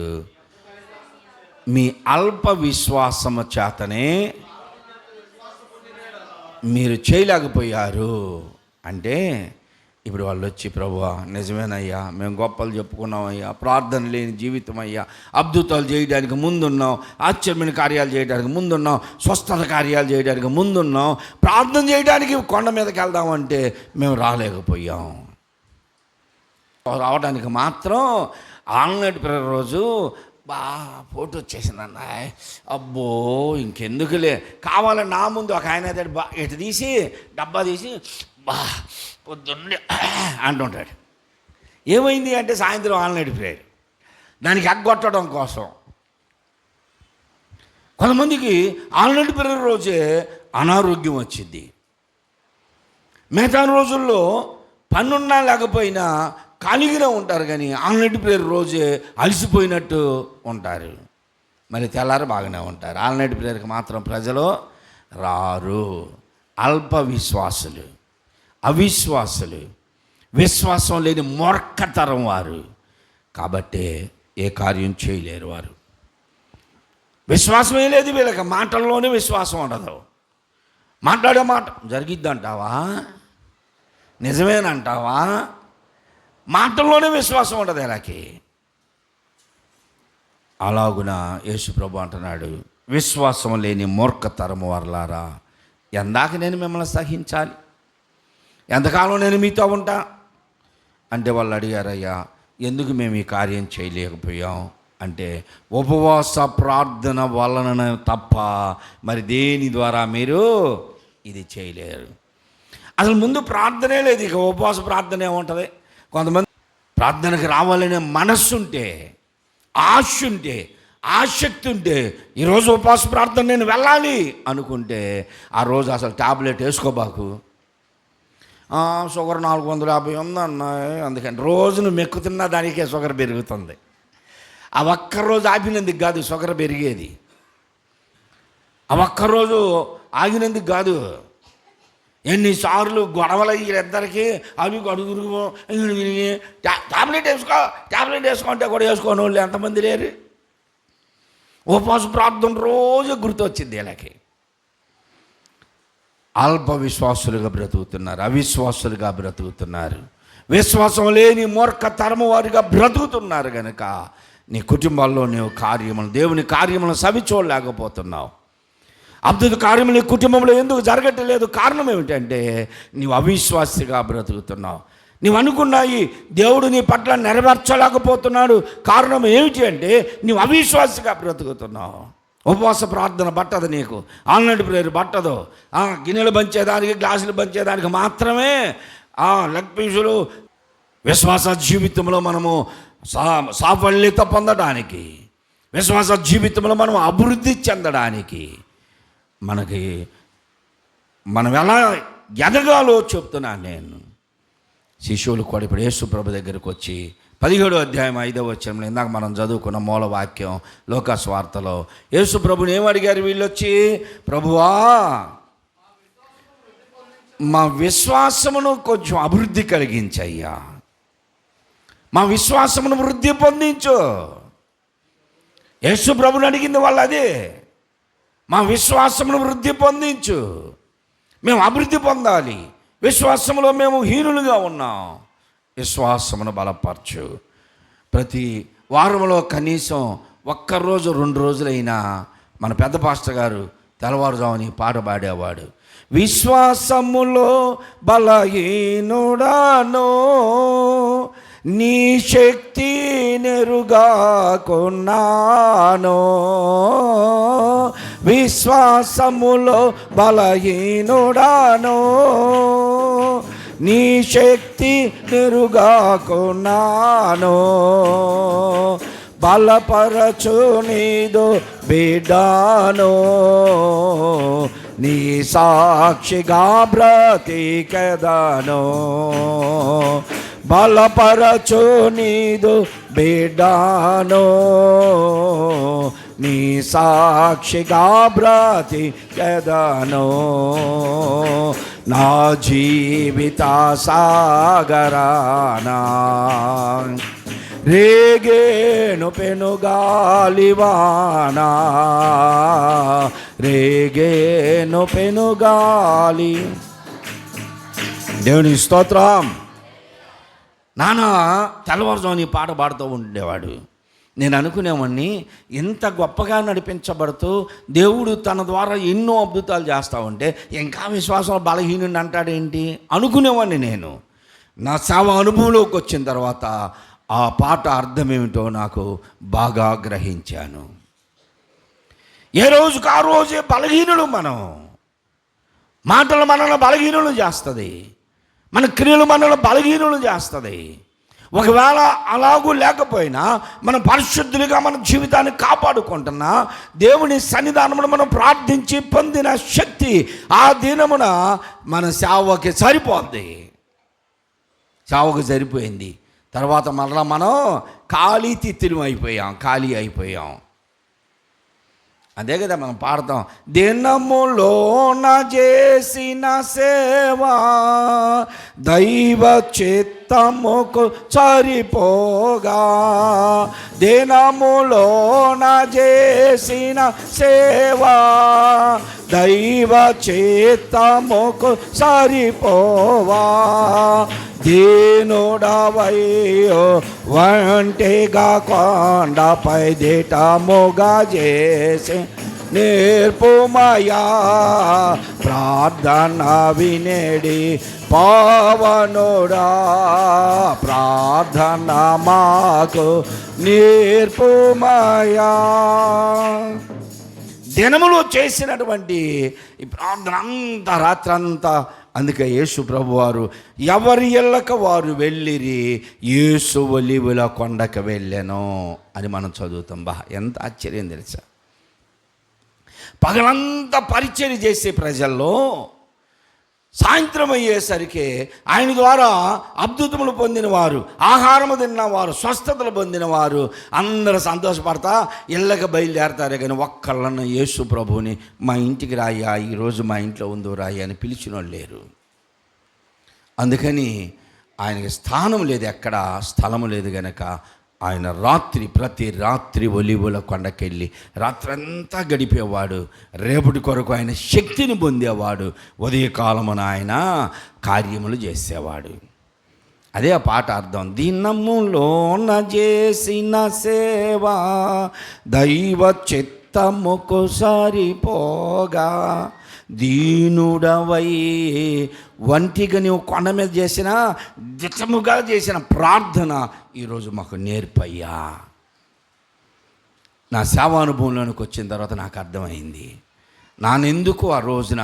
మీ అల్ప విశ్వాసము చేతనే మీరు చేయలేకపోయారు. అంటే ఇప్పుడు వాళ్ళు వచ్చి ప్రభువా నిజమేనయ్యా, మేము గొప్పలు చెప్పుకున్నామయ్యా, ప్రార్థన లేని జీవితం అయ్యా, అద్భుతాలు చేయడానికి ముందున్నాం, ఆశ్చర్యమైన కార్యాలు చేయడానికి ముందున్నాం, స్వస్థత కార్యాలు చేయడానికి ముందున్నాం, ప్రార్థన చేయడానికి కొండ మీదకి వెళ్దామంటే మేము రాలేకపోయాం. రావడానికి మాత్రం ఆల్నైట్ ప్రేయర్ రోజు ఫోటో వచ్చేసిందన్న, అబ్బో ఇంకెందుకులే, కావాలని నా ముందు ఒక ఆయన ఇటు తీసి డబ్బా తీసి పొద్దున్నే అంటుంటాడు. ఏమైంది అంటే సాయంత్రం ఆల్నైట్ ప్రేయర్, దానికి ఎగ్గొట్టడం కోసం. కొంతమందికి ఆల్నైట్ ప్రేయర్ రోజే అనారోగ్యం వచ్చింది. మిగతా రోజుల్లో పనున్నా లేకపోయినా ఖాళీగానే ఉంటారు, కానీ ఆల్నైట్ ప్రేయర్ రోజే అలసిపోయినట్టు ఉంటారు. మరి తెల్లారు బాగానే ఉంటారు. ఆల్నైట్ ప్రేయర్కి మాత్రం ప్రజలు రారు. అల్ప విశ్వాసులు, అవిశ్వాసులు, విశ్వాసం లేని మూర్ఖతరం వారు. కాబట్టే ఏ కార్యం చేయలేరు వారు. విశ్వాసమే లేదు వీళ్ళకి, మాటల్లోనే విశ్వాసం ఉండదు. మాట్లాడే మాట జరిగిద్దంటావా, నిజమేనంటావా, మాటల్లోనే విశ్వాసం ఉండదు వీళ్ళకి. అలాగున యేసు ప్రభు అంటున్నాడు, విశ్వాసం లేని మూర్ఖతరము వారలారా, ఎందాక నేను మిమ్మల్ని సహించాలి, ఎంతకాలం నేను మీతో ఉంటా అంటే వాళ్ళు అడిగారయ్యా ఎందుకు మేము ఈ కార్యం చేయలేకపోయాం అంటే, ఉపవాస ప్రార్థన వలన తప్ప మరి దేని ద్వారా మీరు ఇది చేయలేరు. అసలు ముందు ప్రార్థనే లేదు, ఇక ఉపవాస ప్రార్థన ఏముంటుంది? కొంతమంది ప్రార్థనకు రావాలనే మనస్సు ఉంటే, ఆశ ఉంటే, ఆసక్తి ఉంటే, ఈరోజు ఉపవాస ప్రార్థన నేను వెళ్ళాలి అనుకుంటే ఆ రోజు అసలు టాబ్లెట్ వేసుకోబాకు, షుగర్ 450 ఉందన్న, అందుకని రోజు నువ్వు మెక్కుతున్నా దానికే షుగర్ పెరుగుతుంది. ఆ ఒక్కరోజు ఆపినందుకు కాదు షుగర్ పెరిగేది, ఆ ఒక్కరోజు ఆగినందుకు కాదు. ఎన్నిసార్లు గొడవలు ఇద్దరికి అవి అడుగురు టాబ్లెట్ వేసుకుంటే కూడా వేసుకోని వాళ్ళు ఎంతమంది లేరు. ఉపవాస ప్రార్థన రోజు గుర్తొచ్చింది వీళ్ళకి. అల్ప విశ్వాసులుగా బ్రతుకుతున్నారు, అవిశ్వాసులుగా బ్రతుకుతున్నారు, విశ్వాసం లేని మూర్ఖతరము వారిగా బ్రతుకుతున్నారు. కనుక నీ కుటుంబాల్లో నీవు కార్యములు, దేవుని కార్యములను సవి చూడలేకపోతున్నావు. అద్భుత కార్యములు నీ కుటుంబంలో ఎందుకు జరగట్లేదు? కారణం ఏమిటంటే నీవు అవిశ్వాసిగా బ్రతుకుతున్నావు. నీవు అనుకున్నాయి దేవుడు నీ పట్ల నెరవేర్చలేకపోతున్నాడు. కారణం ఏమిటి అంటే నీవు అవిశ్వాసిగా బ్రతుకుతున్నావు. ఉపవాస ప్రార్థన పట్టదు నీకు, ఆన్లైన్ ప్రేయర్ పట్టదు. గిన్నెలు పంచేదానికి, గ్లాసులు పంచేదానికి మాత్రమే లెగ్ పీసులు. విశ్వాస జీవితంలో మనము సాఫల్యత పొందడానికి, విశ్వాస జీవితంలో మనం అభివృద్ధి చెందడానికి మనం ఎలా ఎదగాలో చెప్తున్నాను నేను. శిష్యులు కూడా ఇప్పుడు యేసు ప్రభు దగ్గరికి వచ్చి 17వ అధ్యాయం 5వ వచనంలో ఇందాక మనం చదువుకున్న మూల వాక్యం లోకా స్వార్తలో యేసు ప్రభుని ఏమడిగారు వీళ్ళు వచ్చి? ప్రభువా, మా విశ్వాసమును కొంచెం అభివృద్ధి కలిగించయ్యా, మా విశ్వాసమును వృద్ధి పొందించు. యేసు ప్రభుని అడిగింది వాళ్ళు అదే, మా విశ్వాసమును వృద్ధి పొందించు. మేము అభివృద్ధి పొందాలి, విశ్వాసంలో మేము హీనులుగా ఉన్నాం, విశ్వాసమును బలపరచు. ప్రతి వారంలో కనీసం ఒక్కరోజు 2 రోజులైనా మన పెద్ద పాస్టర్ గారు తెల్లవారుజాముని పాట పాడేవాడు. విశ్వాసములో బలహీనుడానో, నీ శక్తి నెరుగా కొన్నాను. విశ్వాసములో బలహీనుడానో, నీ శక్తి నెరుగా కొన్నాను. బలపరచు నీదు బిడ్డాను, నీ సాక్షిగా బ్రతికెదను. బలపరచు నీదు బిడ్డాను, నీ సాక్షిగా బ్రతికెదను. నా జీవిత సాగరానా రేగేను పెనుగాలివానా, రేగేను పెనుగాలి. దేవుని స్తోత్రం. నాన్న తెల్లవారుజామున పాట పాడుతూ ఉండేవాడు. నేను అనుకునేవాడిని, ఇంత గొప్పగా నడిపించబడుతూ దేవుడు తన ద్వారా ఎన్నో అద్భుతాలు చేస్తూ ఉంటే ఇంకా విశ్వాసం బలహీనుని అంటాడేంటి అనుకునేవాడిని. నేను నా సేవ అనుభవంలోకి వచ్చిన తర్వాత ఆ పాట అర్థం ఏమిటో నాకు బాగా గ్రహించాను. ఏ రోజుకు ఆ రోజే బలహీనులు మనం. మాటలు మనల్ని బలహీనులు చేస్తుంది, మన క్రియలు మనల్ని బలహీనులు చేస్తుంది. ఒకవేళ అలాగూ లేకపోయినా మనం పరిశుద్ధులుగా మన జీవితాన్ని కాపాడుకుంటున్నా దేవుని సన్నిధానమును మనం ప్రార్థించి పొందిన శక్తి ఆ దినమున మన సేవకి సరిపోద్ది. సేవకు సరిపోయింది. తర్వాత మరలా మనం ఖాళీ అయిపోయాం. అదే కదా మనం పాడతాం, దినములోన చేసిన సేవా దైవ చిత్తముకు సరిపోగా. దినములోన చేసిన సేవా దైవ చిత్తముకు సరిపోవా. దీనుడవయ్యో వంటిగా కొండపై దిటముగా చేసి నేర్పుమయా. ప్రార్థన వినేడి పావనుడా, ప్రార్థన మాకు నేర్పుమయా. దినములో చేసినటువంటి ఈ ప్రార్థన అంతా రాత్రంతా. అందుకే యేసు ప్రభు వారు ఎవరి ఇళ్ళక వారు వెళ్ళిరి, యేసు ఒలీవల కొండకు వెళ్ళాను అని మనం చదువుతాం. ఎంత ఆశ్చర్యం తెలుసా. పగలంతా పరిచర్య చేసే ప్రజల్లో సాయంత్రం అయ్యేసరికి ఆయన ద్వారా అద్భుతములు పొందినవారు, ఆహారము తిన్నవారు, స్వస్థతలు పొందినవారు అందరూ సంతోషపడతా ఇళ్ళకి బయలుదేరతారే కానీ ఒక్కళ్ళన్న యేసు ప్రభువుని మా ఇంటికి రాయ్యా, ఈరోజు మా ఇంట్లో ఉందో రాయ్యా అని పిలిచిన వాళ్ళు లేరు. అందుకని ఆయనకి స్థానం లేదు, ఎక్కడ స్థలము లేదు గనక ఆయన ప్రతి రాత్రి ఒలీవల కొండకెళ్ళి రాత్రంతా గడిపేవాడు. రేపటి కొరకు ఆయన శక్తిని పొందేవాడు. ఉదయకాలమున ఆయన కార్యములు చేసేవాడు. అదే ఆ పాట అర్థం. దినములోన చేసిన సేవ దైవ చిత్తముకు సరిపోగా, దీనుడవై వంటిగా నీవు కొండ మీద చేసిన దిట్టముగా చేసిన ప్రార్థన ఈరోజు మాకు నేర్పయ్యా. నా సేవానుభవంలోనికి వచ్చిన తర్వాత నాకు అర్థమైంది, నానెందుకు ఆ రోజున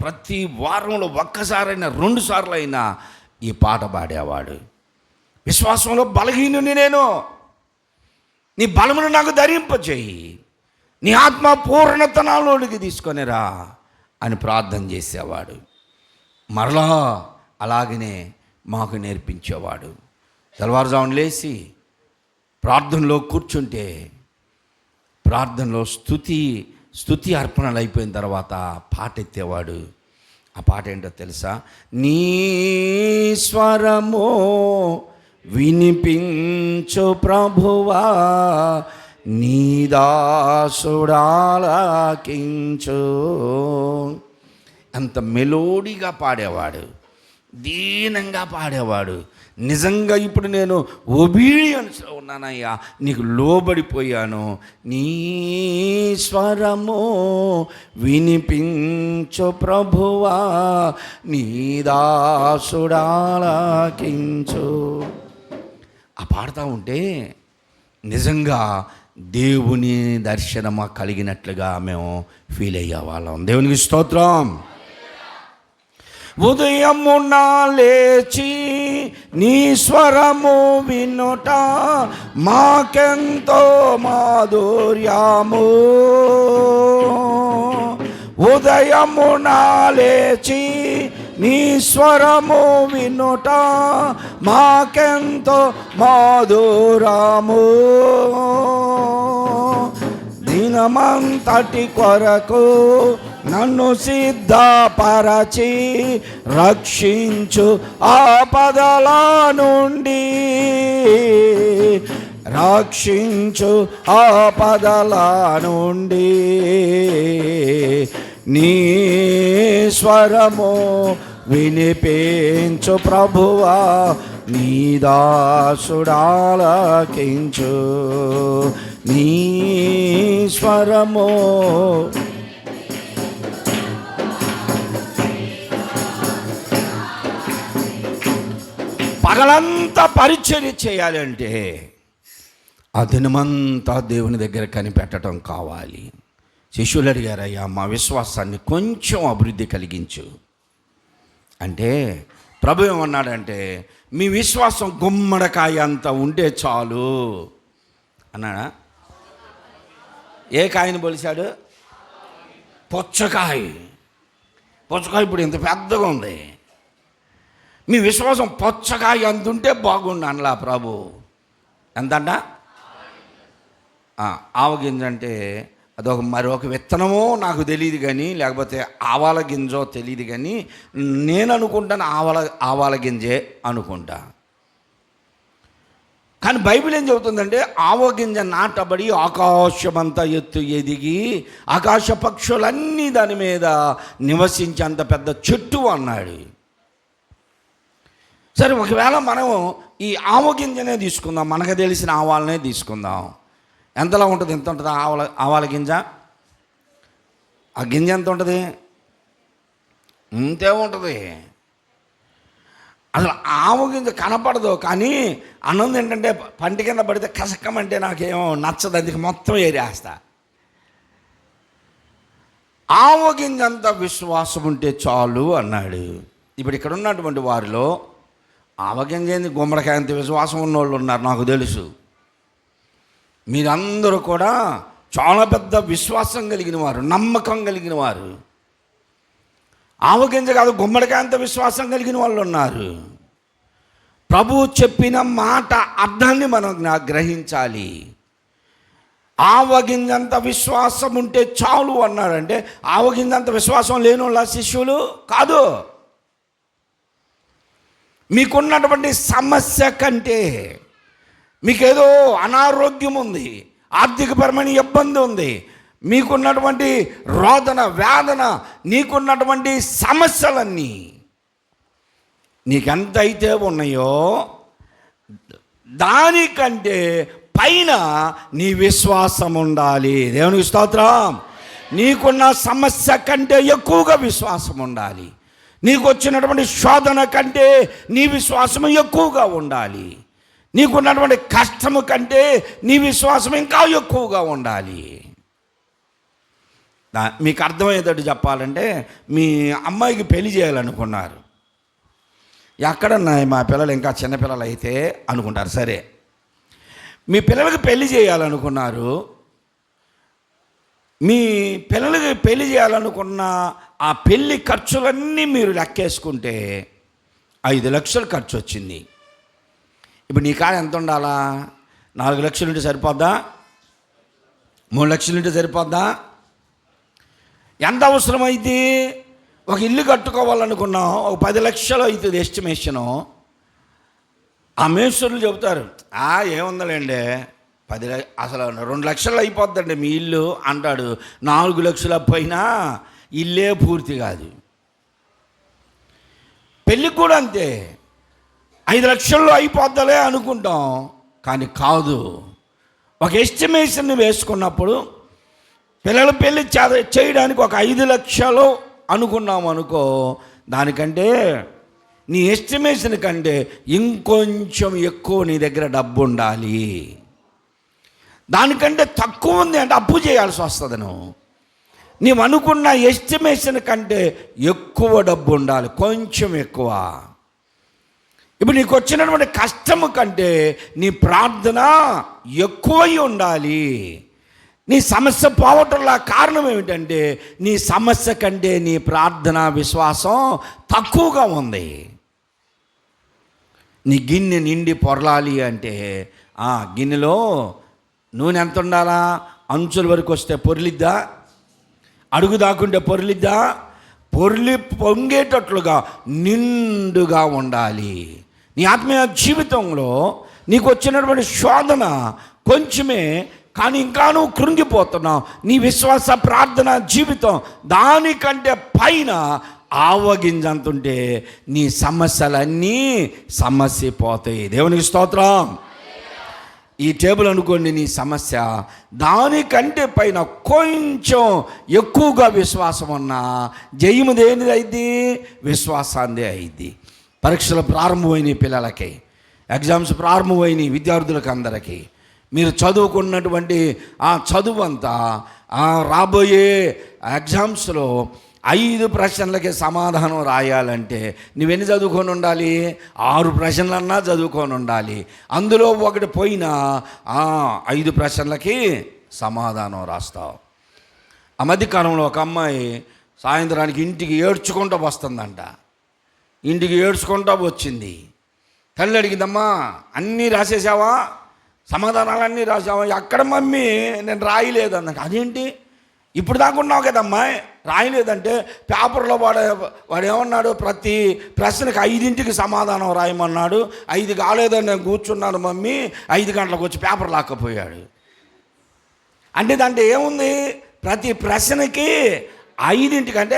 ప్రతి వారంలో ఒక్కసారైనా 2 సార్లు అయినా ఈ పాట పాడేవాడు. విశ్వాసంలో బలహీనుని నేను, నీ బలమును నాకు ధరింపచేయి, నీ ఆత్మ పూర్ణతనాలోనికి తీసుకొనిరా అని ప్రార్థన చేసేవాడు. మరలా అలాగనే మాకు నేర్పించేవాడు. తెల్లవారుజామున లేచి ప్రార్థనలో కూర్చుంటే ప్రార్థనలో స్తుతి అర్పణలు అయిపోయిన తర్వాత పాట ఎత్తేవాడు. ఆ పాట ఏంటో తెలుసా? నీ స్వరము వినిపించు ప్రభువా, నీ దాసుడాలకించు. అంత మెలోడీగా పాడేవాడు, దీనంగా పాడేవాడు. నిజంగా ఇప్పుడు నేను ఒబీడియన్స్లో ఉన్నానయ్యా, నీకు లోబడిపోయాను. నీ స్వరము వినిపించు ప్రభువా, నీ దాసుడాలకించు. ఆ పాడుతూ ఉంటే నిజంగా దేవుని దర్శనం కలిగినట్లుగా మేము ఫీల్ అయ్యేవాళ్ళం. దేవునికి స్తోత్రం. ఉదయమున లేచి నీ స్వరము వినుట మాకెంతో మాధుర్యము. ఉదయమున లేచి నీ స్వరము వినుట మాకెంతో మాధురము. దినమంతటి కొరకు నన్ను సిద్ధపరచి రక్షించు ఆపదల నుండి, రక్షించు ఆపదల నుండి. నీ స్వరము వినిపించు ప్రభువా, నీ దాసుడాలకించు. నీ స్వరము పగలంతా పరిచర్య చేయాలంటే ఆ దినమంతా దేవుని దగ్గర కనిపెట్టడం కావాలి. శిష్యులు అడిగారు, అయ్యా మా విశ్వాసాన్ని కొంచెం అభివృద్ధి కలిగించు అంటే ప్రభు ఏమన్నాడంటే, మీ విశ్వాసం గుమ్మడికాయ అంత ఉంటే చాలు అన్నాడా? ఏ కాయని పోలిశాడు? పుచ్చకాయ. పుచ్చకాయ ఇప్పుడు ఇంత పెద్దగా ఉంది. మీ విశ్వాసం పుచ్చకాయ అంత ఉంటే బాగుండు అనలా ప్రభు. ఎంతంట? ఆవగింజ అంటే అదొక మరొక విత్తనమో నాకు తెలియదు కానీ, లేకపోతే ఆవాల గింజో తెలియదు కానీ, నేను అనుకుంటాను ఆవాల గింజే అనుకుంటా. కానీ బైబిల్ ఏం చెబుతుందంటే, ఆవగింజ నాటబడి ఆకాశమంతా ఎత్తు ఎదిగి ఆకాశ పక్షులన్నీ దాని మీద నివసించి అంత పెద్ద చెట్టు అన్నాడు. సరే, ఒకవేళ మనం ఈ ఆవగింజనే తీసుకుందాం, మనకు తెలిసిన ఆవాలనే తీసుకుందాం. ఎంతలా ఉంటుంది? ఎంత ఉంటుంది ఆవాల గింజ? ఆ గింజ ఎంత ఉంటుంది? ఇంతే ఉంటుంది. అసలు ఆవగింజ కనపడదు, కానీ అన్నం ఏంటంటే పంటి కింద పడితే కసక్కమంటే నాకేమో నచ్చదు, అందుకు మొత్తం ఏరేస్తా. ఆవగింజంత విశ్వాసం ఉంటే చాలు అన్నాడు. ఇప్పుడు ఇక్కడ ఉన్నటువంటి వారిలో ఆవగింజ ఏంది, గుమ్మడికాయ అంత విశ్వాసం ఉన్నోళ్ళు ఉన్నారు, నాకు తెలుసు. మీరందరూ కూడా చాలా పెద్ద విశ్వాసం కలిగిన వారు, నమ్మకం కలిగిన వారు. ఆవగింజ కాదు, గుమ్మడికాయ అంత విశ్వాసం కలిగిన వాళ్ళు ఉన్నారు. ప్రభువు చెప్పిన మాట అర్థాన్ని మనం గ్రహించాలి. ఆవగింజంత విశ్వాసం ఉంటే చాలు అన్నాడంటే, ఆవగింజంత విశ్వాసం లేని వాళ్ళ శిష్యులు కాదు. మీకున్నటువంటి సమస్య కంటే, మీకేదో అనారోగ్యం ఉంది, ఆర్థికపరమైన ఇబ్బంది ఉంది, మీకున్నటువంటి రోదన వేదన, నీకున్నటువంటి సమస్యలన్నీ నీకెంత అయితే ఉన్నాయో దానికంటే పైన నీ విశ్వాసం ఉండాలి. దేవునికి స్తోత్రం. నీకున్న సమస్య కంటే ఎక్కువగా విశ్వాసం ఉండాలి. నీకు వచ్చినటువంటి శోధన కంటే నీ విశ్వాసం ఎక్కువగా ఉండాలి. నీకున్నటువంటి కష్టము కంటే నీ విశ్వాసం ఇంకా ఎక్కువగా ఉండాలి. మీకు అర్థమయ్యేటట్టు చెప్పాలంటే, మీ అమ్మాయికి పెళ్లి చేయాలనుకున్నారు. ఎక్కడన్నా మా పిల్లలు ఇంకా చిన్నపిల్లలు అయితే అనుకుంటారు, సరే. మీ పిల్లలకి పెళ్లి చేయాలనుకున్నారు. మీ పిల్లలకి పెళ్లి చేయాలనుకున్న ఆ పెళ్లి ఖర్చులన్నీ మీరు లెక్కేసుకుంటే 5 లక్షలు ఖర్చు వచ్చింది. ఇప్పుడు నీ కాడ ఎంత ఉండాలా? 4 లక్షలు ఉంటే సరిపోద్దా? 3 లక్షలు ఉంటే సరిపోద్దా? ఎంత అవసరమైంది? ఒక ఇల్లు కట్టుకోవాలనుకున్నాం, ఒక 10 లక్షలు అవుతుంది ఎస్టిమేషను. ఆ మేస్టర్లు చెబుతారు, ఏముందలేండి, అసలు 2 లక్షలు అయిపోద్దండి మీ ఇల్లు అంటాడు. 4 లక్షల పైన ఇల్లే పూర్తి కాదు. పెళ్ళికి కూడా అంతే, 5 లక్షల్లో అయిపోద్దలే అనుకుంటాం, కానీ కాదు. ఒక ఎస్టిమేషన్ వేసుకున్నప్పుడు పిల్లల పెళ్ళి చేయడానికి ఒక 5 లక్షలు అనుకున్నాం అనుకో, దానికంటే నీ ఎస్టిమేషన్ కంటే ఇంకొంచెం ఎక్కువ నీ దగ్గర డబ్బు ఉండాలి. దానికంటే తక్కువ ఉంది అంటే అప్పు చేయాల్సి వస్తుంది. నువ్వు అనుకున్న ఎస్టిమేషన్ కంటే ఎక్కువ డబ్బు ఉండాలి, కొంచెం ఎక్కువ. ఇప్పుడు నీకు వచ్చినటువంటి కష్టము కంటే నీ ప్రార్థన ఎక్కువై ఉండాలి. నీ సమస్య పోవటంలో కారణం ఏమిటంటే, నీ సమస్య కంటే నీ ప్రార్థన విశ్వాసం తక్కువగా ఉంది. నీ గిన్నె నిండి పొరలాలి అంటే ఆ గిన్నెలో నూనె ఎంత ఉండాలా? అంచుల వరకు వస్తే పొర్లిద్దా? అడుగు దాకుంటే పొర్లిద్దా? పొర్లి పొంగేటట్లుగా నిండుగా ఉండాలి. నీ ఆత్మీయ జీవితంలో నీకు వచ్చినటువంటి శోధన కొంచెమే, కానీ ఇంకా నువ్వు కృంగిపోతున్నావు. నీ విశ్వాస ప్రార్థన జీవితం దానికంటే పైన ఆవగింజంతుంటే నీ సమస్యలన్నీ సమస్యపోతాయి. దేవునికి స్తోత్రం. ఈ టేబుల్ అనుకోండి, నీ సమస్య దానికంటే పైన కొంచెం ఎక్కువగా విశ్వాసం ఉన్నా జయము దేనిది అయింది? విశ్వాసాందే అయింది. పరీక్షలు ప్రారంభమైనవి, పిల్లలకి ఎగ్జామ్స్ ప్రారంభమైనవి, విద్యార్థులకు అందరికీ మీరు చదువుకున్నటువంటి ఆ చదువు అంతా రాబోయే ఎగ్జామ్స్లో 5 ప్రశ్నలకి సమాధానం రాయాలంటే నువ్వెన్ని చదువుకొని ఉండాలి? 6 ప్రశ్నలన్నా చదువుకొని ఉండాలి. అందులో ఒకటి పోయినా 5 ప్రశ్నలకి సమాధానం రాస్తావు. ఆ మధ్యకాలంలో ఒక అమ్మాయి సాయంత్రానికి ఇంటికి ఏడ్చుకుంటూ వస్తుందంట. ఇంటికి ఏడ్చుకుంటూ వచ్చింది. తల్లి అడిగిందమ్మా, అన్నీ రాసేసావా? సమాధానాలన్నీ రాసావా? ఎక్కడ మమ్మీ, నేను రాయలేదన్నా. అదేంటి ఇప్పుడు దాకా ఉన్నావు కదమ్మా రాయలేదంటే? పేపర్లో వాడు ఏమన్నాడు, ప్రతి ప్రశ్నకి 5ంటికి సమాధానం రాయమన్నాడు. 5 కాలేదని నేను కూర్చున్నాను మమ్మీ, 5 గంటలకు వచ్చి పేపర్ లాక్కపోయాడు. అంటే దాంట్లో ఏముంది? ప్రతి ప్రశ్నకి 5ంటికి, అంటే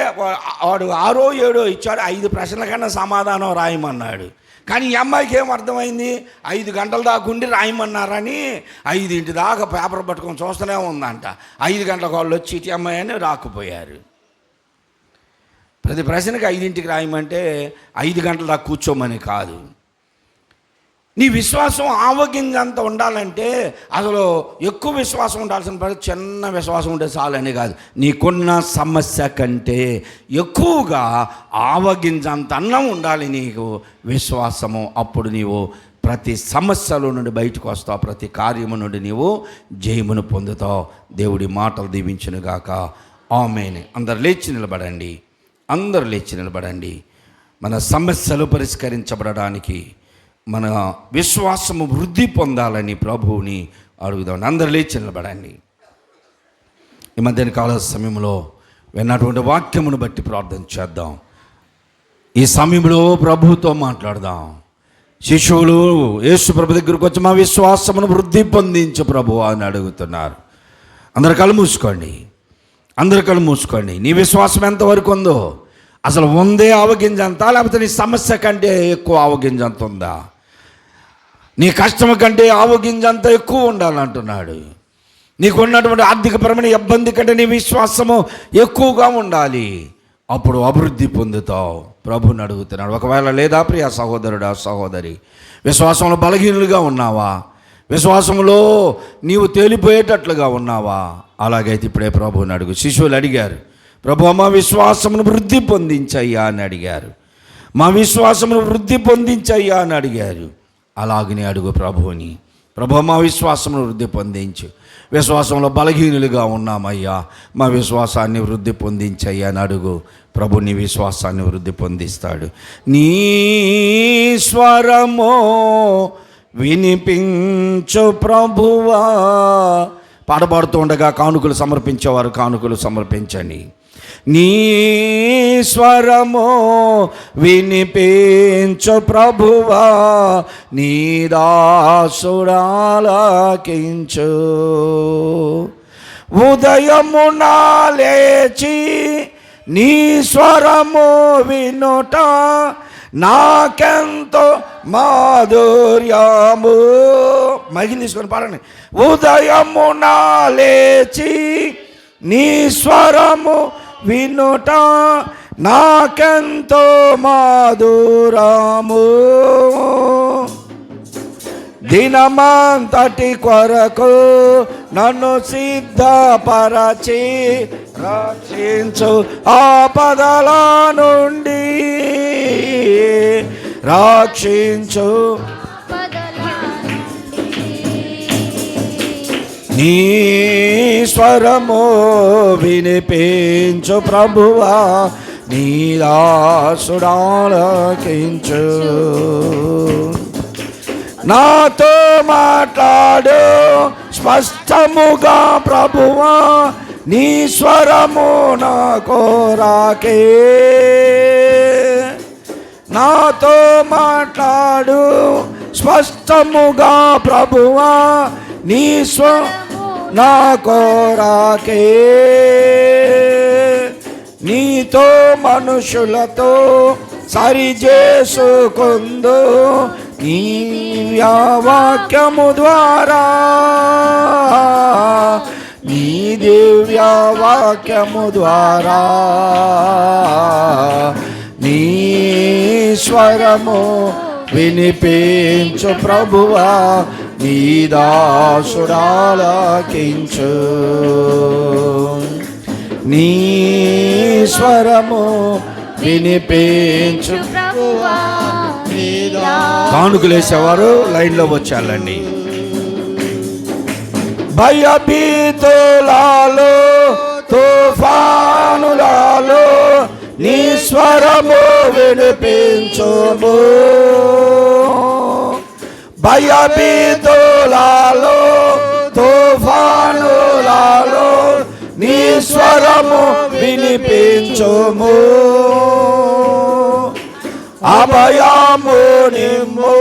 వాడు 6 7 ఇచ్చాడు, 5 ప్రశ్నల కన్నా సమాధానం రాయమన్నాడు. కానీ ఈ అమ్మాయికి ఏం అర్థమైంది? 5 గంటల దాకా ఉండి రాయమన్నారని 5ంటి దాకా పేపర్ పట్టుకొని చూస్తూనే ఉందంట. 5 గంటలకు వాళ్ళు వచ్చి ఇటు అమ్మాయి అని రాకపోయారు. ప్రతి ప్రశ్నకి 5ంటికి రాయమంటే 5 గంటల దాకా కూర్చోమని కాదు. నీ విశ్వాసం ఆవగింజంత ఉండాలంటే అసలు ఎక్కువ విశ్వాసం ఉండాల్సిన పని చిన్న విశ్వాసం ఉంటే చాలని కాదు. నీకున్న సమస్య కంటే ఎక్కువగా ఆవగింజంత అన్నం ఉండాలి నీకు విశ్వాసము. అప్పుడు నీవు ప్రతి సమస్యలో నుండి బయటకు వస్తావు, ప్రతి కార్యము నుండి నీవు జయమును పొందుతావు. దేవుడి మాటలు దీవించునుగాక. ఆమేన్. అందరు లేచి నిలబడండి, అందరూ లేచి నిలబడండి. మన సమస్యలు పరిష్కరించబడడానికి మన విశ్వాసము వృద్ధి పొందాలని ప్రభువుని అడుగుదాం. అందరు లేచి నిలబడండి. ఈ మధ్యాహ్న కాల సమయంలో విన్నటువంటి వాక్యమును బట్టి ప్రార్థన చేద్దాం. ఈ సమయంలో ప్రభువుతో మాట్లాడదాం. శిశువులు యేసు ప్రభు దగ్గరకు వచ్చి మా విశ్వాసమును వృద్ధి పొందించు ప్రభు అని అడుగుతున్నారు. అందరు కళ్ళు మూసుకోండి, అందరు కళ్ళు మూసుకోండి. నీ విశ్వాసం ఎంతవరకు ఉందో అసలు ఉందే ఆవగింజంతా, లేకపోతే నీ సమస్య కంటే ఎక్కువ ఆవగింజంత ఉందా? నీ కష్టం కంటే ఆవగింజంత ఎక్కువ ఉండాలంటున్నాడు. నీకు ఉన్నటువంటి ఆర్థికపరమైన ఇబ్బంది కంటే నీ విశ్వాసము ఎక్కువగా ఉండాలి. అప్పుడు అభివృద్ధి పొందుతావు. ప్రభుని అడుగుతున్నాడు. ఒకవేళ లేదా ప్రియ సహోదరుడా, సహోదరి, విశ్వాసంలో బలహీనులుగా ఉన్నావా? విశ్వాసంలో నీవు తేలిపోయేటట్లుగా ఉన్నావా? అలాగైతే ఇప్పుడే ప్రభుని అడుగు. శిష్యులు అడిగారు, ప్రభు మా విశ్వాసమును వృద్ధి పొందించయ్యా అని అడిగారు. మా విశ్వాసమును వృద్ధి పొందించయ్యా అని అడిగారు. అలాగనే అడుగు ప్రభుని. ప్రభు మా విశ్వాసమును వృద్ధి పొందించు. విశ్వాసంలో బలహీనులుగా ఉన్నామయ్యా, మా విశ్వాసాన్ని వృద్ధి పొందించయ్యా అని అడుగు. ప్రభు నీ విశ్వాసాన్ని వృద్ధి పొందిస్తాడు. నీ స్వరమో వినిపించు ప్రభువా. పాట పాడుతూ ఉండగా కానుకలు సమర్పించేవారు కానుకలు సమర్పించండి. నీ స్వరమో వినిపించు ప్రభువా, నీ దాసుడాలకించు. ఉదయమునా లేచి నీ స్వరము వినుట నాకెంతో మాధుర్యము. మహిళ తీసుకొని పాడండి. ఉదయమునా లేచి నీ స్వరము వినుట నాకెంతో మాధురము. దినమంతటి కొరకు నన్ను సిద్ధపరచి రక్షించు ఆపదల నుండి, రక్షించు. నీ స్వరము వినిపించు ప్రభువా, నీ దాసుడాలకించు. నాతో మాట్లాడు స్పష్టముగా ప్రభువా, నీ స్వరము నా కోరాకే. నాతో మాట్లాడు స్పష్టముగా ప్రభువా, నీ స్వరము నా కోరాకే. నీతో మనుషులతో సరిచేసుకుందు నీ వాక్యము ద్వారా, నీ దివ్య వాక్యము ద్వారా. నీ స్వరము వినిపించు ప్రభువా, నీ దాసుడాలకించు. నీ స్వరము వినిపించు ప్రభువా. కానుకలేసేవారు లైన్లో వచ్చాలండి. భయభీతులాలో తుఫానులాలో నీ స్వరము వినిపించుము. భయభీతులాలో తుఫానులాలో నీ స్వరము వినిపించుము. అభయము నిమ్ము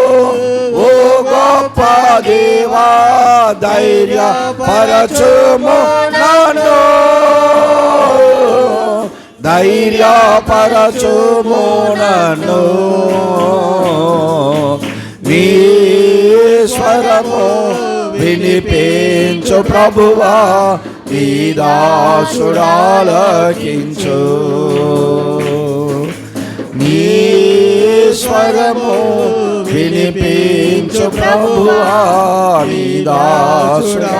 ఓ గొప్ప దేవా, ధైర్య పరచుము నన్ను, ధైర్య పరచుము నన్ను. నీ స్వరము వినిపించు ప్రభువా, నీ దాసుడాలకించు. నీ స్వరము వినిపించు ప్రభువా, నీ దాసుడాలకించు.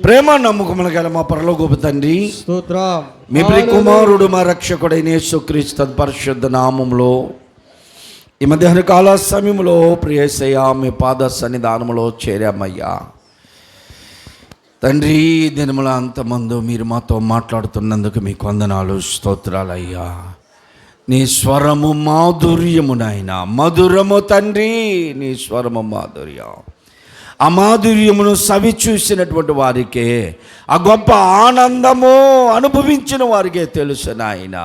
ప్రేమ నమ్మకములు గల మా పరలోకపు తండ్రి, స్తోత్రం. మీ ప్రియ కుమారుడు మా రక్షకుడైన యేసుక్రీస్తు పరిశుద్ధ నామములో ఈ మధ్యాహ్న కాల సమయంలో ప్రియసయ్య మీ పాద సన్నిధానములో చేరామయ్యా. తండ్రి, దినముల అంతమందు మీరు మాతో మాట్లాడుతున్నందుకు మీకు వందనాలు, స్తోత్రాలయ్యా. నీ స్వరము మాధుర్యము నాయనా, మధురము తండ్రి, నీ స్వరము మాధుర్యం. ఆ మాధుర్యమును సవి చూసినటువంటి వారికే, ఆ గొప్ప ఆనందము అనుభవించిన వారికే తెలుసు నాయన.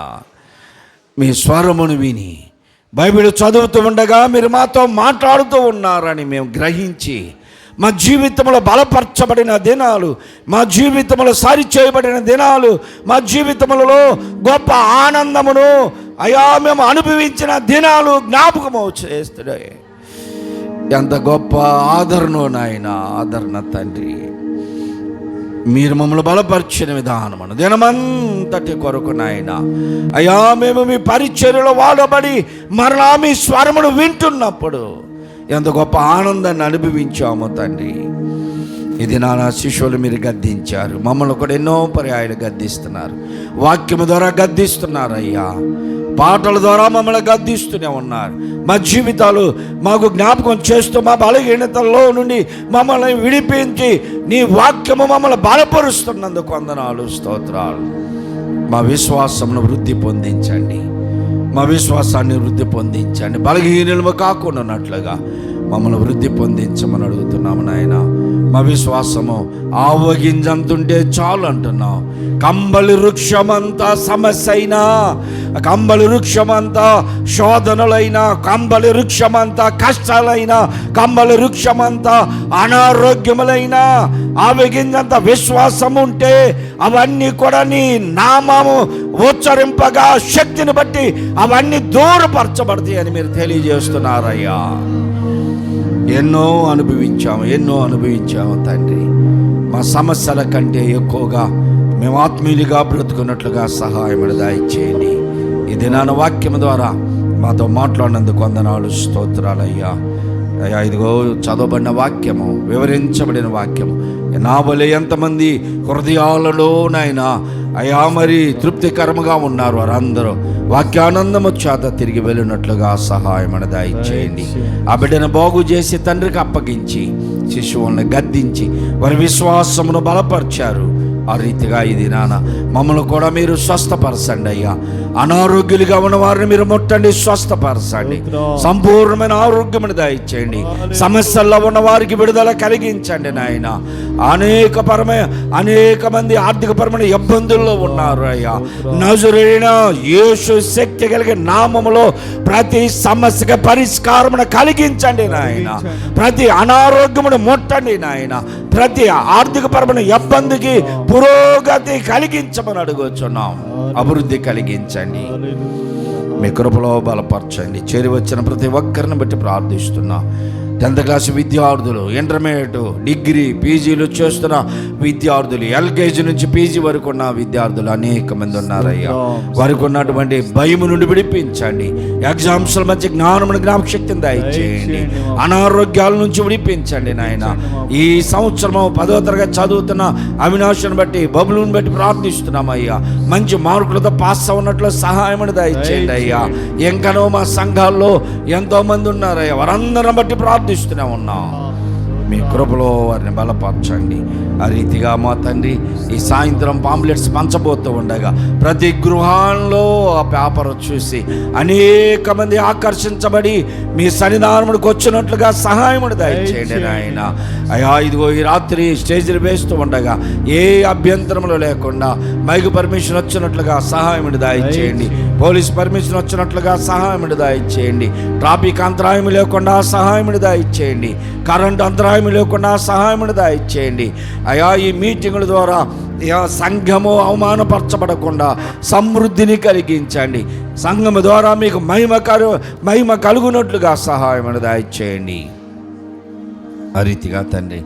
మీ స్వరమును విని బైబిల్ చదువుతూ ఉండగా మీరు మాతో మాట్లాడుతూ ఉన్నారని మేము గ్రహించి మా జీవితంలో బలపరచబడిన దినాలు, మా జీవితంలో సరి చేయబడిన దినాలు, మా జీవితంలో గొప్ప ఆనందమును అయ్యా మేము అనుభవించిన దినాలు జ్ఞాపకము చేస్తున్నాయి. ఎంత గొప్ప ఆదరణ నాయన, ఆదరణ తండ్రి. మీరు మమ్మల్ని బలపరిచిన విధానమును దినమంతటి కొరకు నాయన అయ్యా మేము మీ పరిచర్యలో వాడబడి మరలా మీ స్వరమును వింటున్నప్పుడు ఎంత గొప్ప ఆనందాన్ని అనుభవించాము తండ్రి. ఇది నా శిష్యులు మీరు గద్దించారు, మమ్మల్ని కూడా ఎన్నో పర్యాయాలు గద్దిస్తున్నారు, వాక్యము ద్వారా గద్దిస్తున్నారు అయ్యా, పాటల ద్వారా మమ్మల్ని గద్దిస్తూనే ఉన్నారు. మా జీవితాలు మాకు జ్ఞాపకం చేస్తూ మా బలహీనతల్లో నుండి మమ్మల్ని విడిపించి నీ వాక్యము మమ్మల్ని బలపరుస్తున్నందుకు వందనాలు, స్తోత్రాలు. మా విశ్వాసమును వృద్ధి పొందించండి, మా విశ్వాసాన్ని వృద్ధి పొందించండి. బలహీనము కాకుండా ఉన్నట్లుగా మమ్మల్ని వృద్ధి పొందించమని అడుగుతున్నాము నాయన. మా విశ్వాసము ఆవగింజంతుంటే చాలు అంటున్నావు. కంబళి వృక్షమంతా సమస్య అయినా, కంబళి వృక్షమంతా శోధనలైనా, కంబళి వృక్షమంతా కష్టాలైనా, కంబళి వృక్షమంతా అనారోగ్యములైనా, ఆవగింజంత విశ్వాసం ఉంటే అవన్నీ కూడా నీ నామము ఉచ్చరింపగా శక్తిని బట్టి అవన్నీ దూరపరచబడతాయి అని మీరు తెలియజేస్తున్నారయ్యా. ఎన్నో అనుభవించాము తండ్రి. మా సమస్యల కంటే ఎక్కువగా మేము ఆత్మీయులుగా బ్రతుకున్నట్లుగా సహాయం దయచేయండి. ఈ దినాన వాక్యం ద్వారా మాతో మాట్లాడినందుకు వందనాలు, స్తోత్రాలయ్యా. అయ్యా ఇదిగో చదవబడిన వాక్యము, వివరించబడిన వాక్యము నా వలె ఎంతమంది హృదయాలలో నాయనా అయ్యా మరి తృప్తికరముగా ఉన్నారు, వారందరూ వాక్యానందము చేత తిరిగి వెళ్ళినట్లుగా సహాయం దయచేయండి. ఆ బిడ్డను బాగు చేసి తండ్రికి అప్పగించి శిశువులను గద్దించి వారి విశ్వాసమును బలపరిచారు. ఆ రీతిగా ఇది నాన్న మమ్మల్ని కూడా మీరు స్వస్థపరచండి అయ్యా. అనారోగ్యులుగా ఉన్న వారిని మీరు ముట్టండి, స్వస్థపరచండి, సంపూర్ణమైన ఆరోగ్యమును దయచేయండి. సమస్యల్లో ఉన్న వారికి విడుదల కలిగించండి నాయన. అనేక మంది ఆర్థికపరమైన ఇబ్బందుల్లో ఉన్నారు అయ్యా. నజరేయుడైన యేసు శక్తి కలిగిన నామములో ప్రతి సమస్యకి పరిష్కారమును కలిగించండి నాయన. ప్రతి అనారోగ్యమును ముట్టండి నాయన. ప్రతి ఆర్థికపరమైన ఇబ్బందికి పురోగతి కలిగించమని అడుగుచున్నాం. అభివృద్ధి కలిగించండి, మీ కృపలో బలపరచండి. చేరి వచ్చిన ప్రతి ఒక్కరిని బట్టి ప్రార్థిస్తున్నా. 10th క్లాస్ విద్యార్థులు, ఇంటర్మీడియట్, డిగ్రీ, పీజీలు చేస్తున్న విద్యార్థులు, ఎల్కేజీ నుంచి పీజీ వరకు ఉన్న విద్యార్థులు అనేక మంది ఉన్నారయ్యా. వారికి ఉన్నటువంటి భయం నుండి విడిపించండి. ఎగ్జామ్స్ల మధ్య జ్ఞాపశక్తిని దయచేయండి. అనారోగ్యాల నుంచి విడిపించండి నాయన. ఈ సంవత్సరం 10వ తరగతి చదువుతున్న అవినాష్ను బట్టి, బబులుని బట్టి ప్రార్థిస్తున్నాం అయ్యా. మంచి మార్కులతో పాస్ అవున్నట్లు సహాయం దయచేయండి అయ్యా. ఇంకనో మా సంఘాల్లో ఎంతో మంది ఉన్నారయ్యా, వారందరిని బట్టి ప్రార్థిస్తున్నాం. మీ కృపలో వారిని బలపరచండి. ఆ రీతిగా మా తండ్రి ఈ సాయంత్రం పాంప్లెట్స్ పంచబోతూ ఉండగా ప్రతి గృహాల్లో ఆ పేపర్ చూసి అనేక మంది ఆకర్షించబడి మీ సన్నిధానముడికి వచ్చినట్లుగా సహాయముడు దయచేయండి నాయన. అయ్యా ఇదిగో ఈ రాత్రి స్టేజ్లు వేస్తూ ఉండగా ఏ అభ్యంతరములు లేకుండా మైక్ పర్మిషన్ వచ్చినట్లుగా సహాయముడు దయచేయండి. పోలీస్ పర్మిషన్ వచ్చినట్లుగా సహాయముడు దయచేయండి. ట్రాఫిక్ అంతరాయం లేకుండా సహాయముడు దయచేయండి. కరెంట్ అంతరాయం లేకుండా సహాయమును దయచేయండి అయ్యా. ఈ మీటింగుల ద్వారా సంఘము అవమానపరచబడకుండా సమృద్ధిని కలిగించండి. సంఘము ద్వారా మీకు మహిమ కలుగునట్లుగా సహాయమును దయచేయండి. ఆ రీతిగా తండ్రి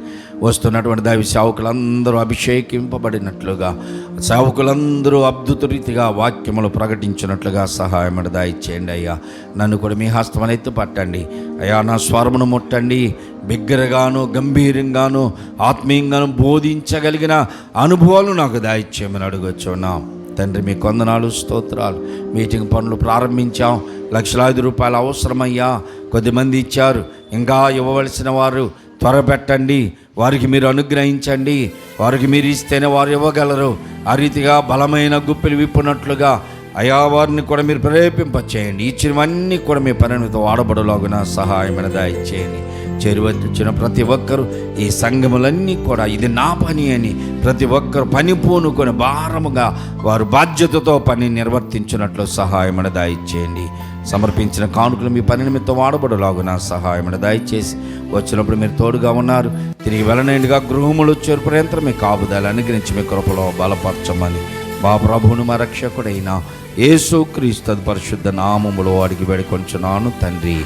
వస్తున్నటువంటి దైవ సేవకులందరూ అభిషేకింపబడినట్లుగా, సేవకులందరూ అద్భుత రీతిగా వాక్యములు ప్రకటించినట్లుగా సహాయం దయచేయండి అయ్యా. నన్ను కూడా మీ హస్తమని ఎత్తు పట్టండి అయ్యా. నా స్వరమును ముట్టండి. బిగ్గరగాను, గంభీరంగాను, ఆత్మీయంగాను బోధించగలిగిన అనుభవాలు నాకు దయచేయమని అడుగుచున్నాం తండ్రి. మీ వందనాలు, స్తోత్రాలు. మీటింగ్ పనులు ప్రారంభించాం. లక్షలాది రూపాయలు అవసరమయ్యా. కొద్దిమంది ఇచ్చారు, ఇంకా ఇవ్వవలసిన వారు త్వరపెట్టండి. వారికి మీరు అనుగ్రహించండి. వారికి మీరు ఇస్తేనే వారు ఇవ్వగలరు. ఆ రీతిగా బలమైన గుప్పిలు విప్పునట్లుగా అయా వారిని కూడా మీరు ప్రేరేపింపచేయండి. ఇచ్చినవన్నీ కూడా మీ పరిణితో వాడబడులాగున సహాయమైన దయచేయండి. చేరువచ్చిన ప్రతి ఒక్కరూ ఈ సంఘములన్నీ కూడా ఇది నా పని అని ప్రతి ఒక్కరు పని పూనుకొని భారముగా వారు బాధ్యతతో పని నిర్వర్తించినట్లు సహాయమును దయచేయండి. సమర్పించిన కానుకలు మీ పని నిమిత్తం వాడబడులాగున సహాయమును దయచేసి వచ్చినప్పుడు మీరు తోడుగా ఉన్నారు. తిరిగి వెళ్ళనేందుగా గృహములు చేరుపర్యంతరం మీ కాపుదల అనుగ్రహించి మీ కృపలో బలపరచమని మా ప్రభువును మా రక్షకుడైన యేసుక్రీస్తు పరిశుద్ధ నామములో అడిగి వేడుకొంచున్నాను తండ్రి,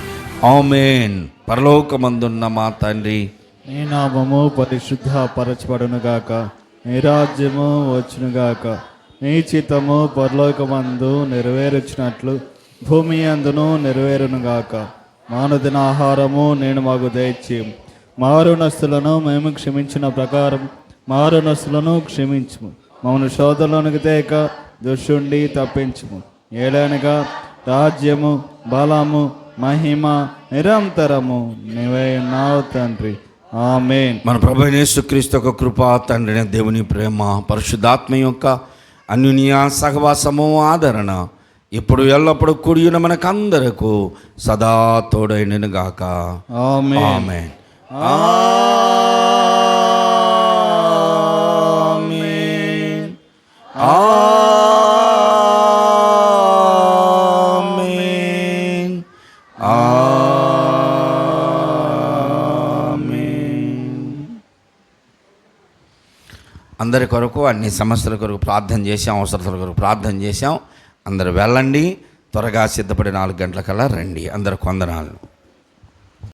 ఆమేన్. పరలోకమందున్న మా తండ్రి, నీ నామము పరిశుద్ధ పరచబడునుగాక, నీ రాజ్యము వచ్చునుగాక, నీ చిత్తము పరలోకమందు నెరవేర్చినట్లు భూమి అందును నెరవేరునుగాక. మానుదిన ఆహారము నేను మాకు దయచేయం, మారునస్తులను మేము క్షమించిన ప్రకారం మారునస్తులను క్షమించుము, మమ్మల్ని శోధనలోనికి తేక దుష్టుండి తప్పించుము. ఏలనగా రాజ్యము బలము మహిమ నిరంతరము నీవే ఉన్నావు తండ్రి, ఆమేన్. మన ప్రభువైన యేసుక్రీస్తు యొక్క కృప, తండ్రి దేవుని ప్రేమ, పరిశుద్ధాత్మ యొక్క అన్యోన్య సహవాసము ఆదరణ ఇప్పుడు ఎల్లప్పుడు కూడిన మనకందరకు సదా తోడైనను గాక, ఆమేన్. ఆమేన్. ఆమేన్. అందరి కొరకు, అన్ని సమస్యల కొరకు ప్రార్థన చేసాం, అవసరతల కొరకు ప్రార్థన చేసాం. అందరూ వెళ్ళండి, త్వరగా సిద్ధపడి 4 గంటలకల్లా రండి. అందరికి వందనాలు.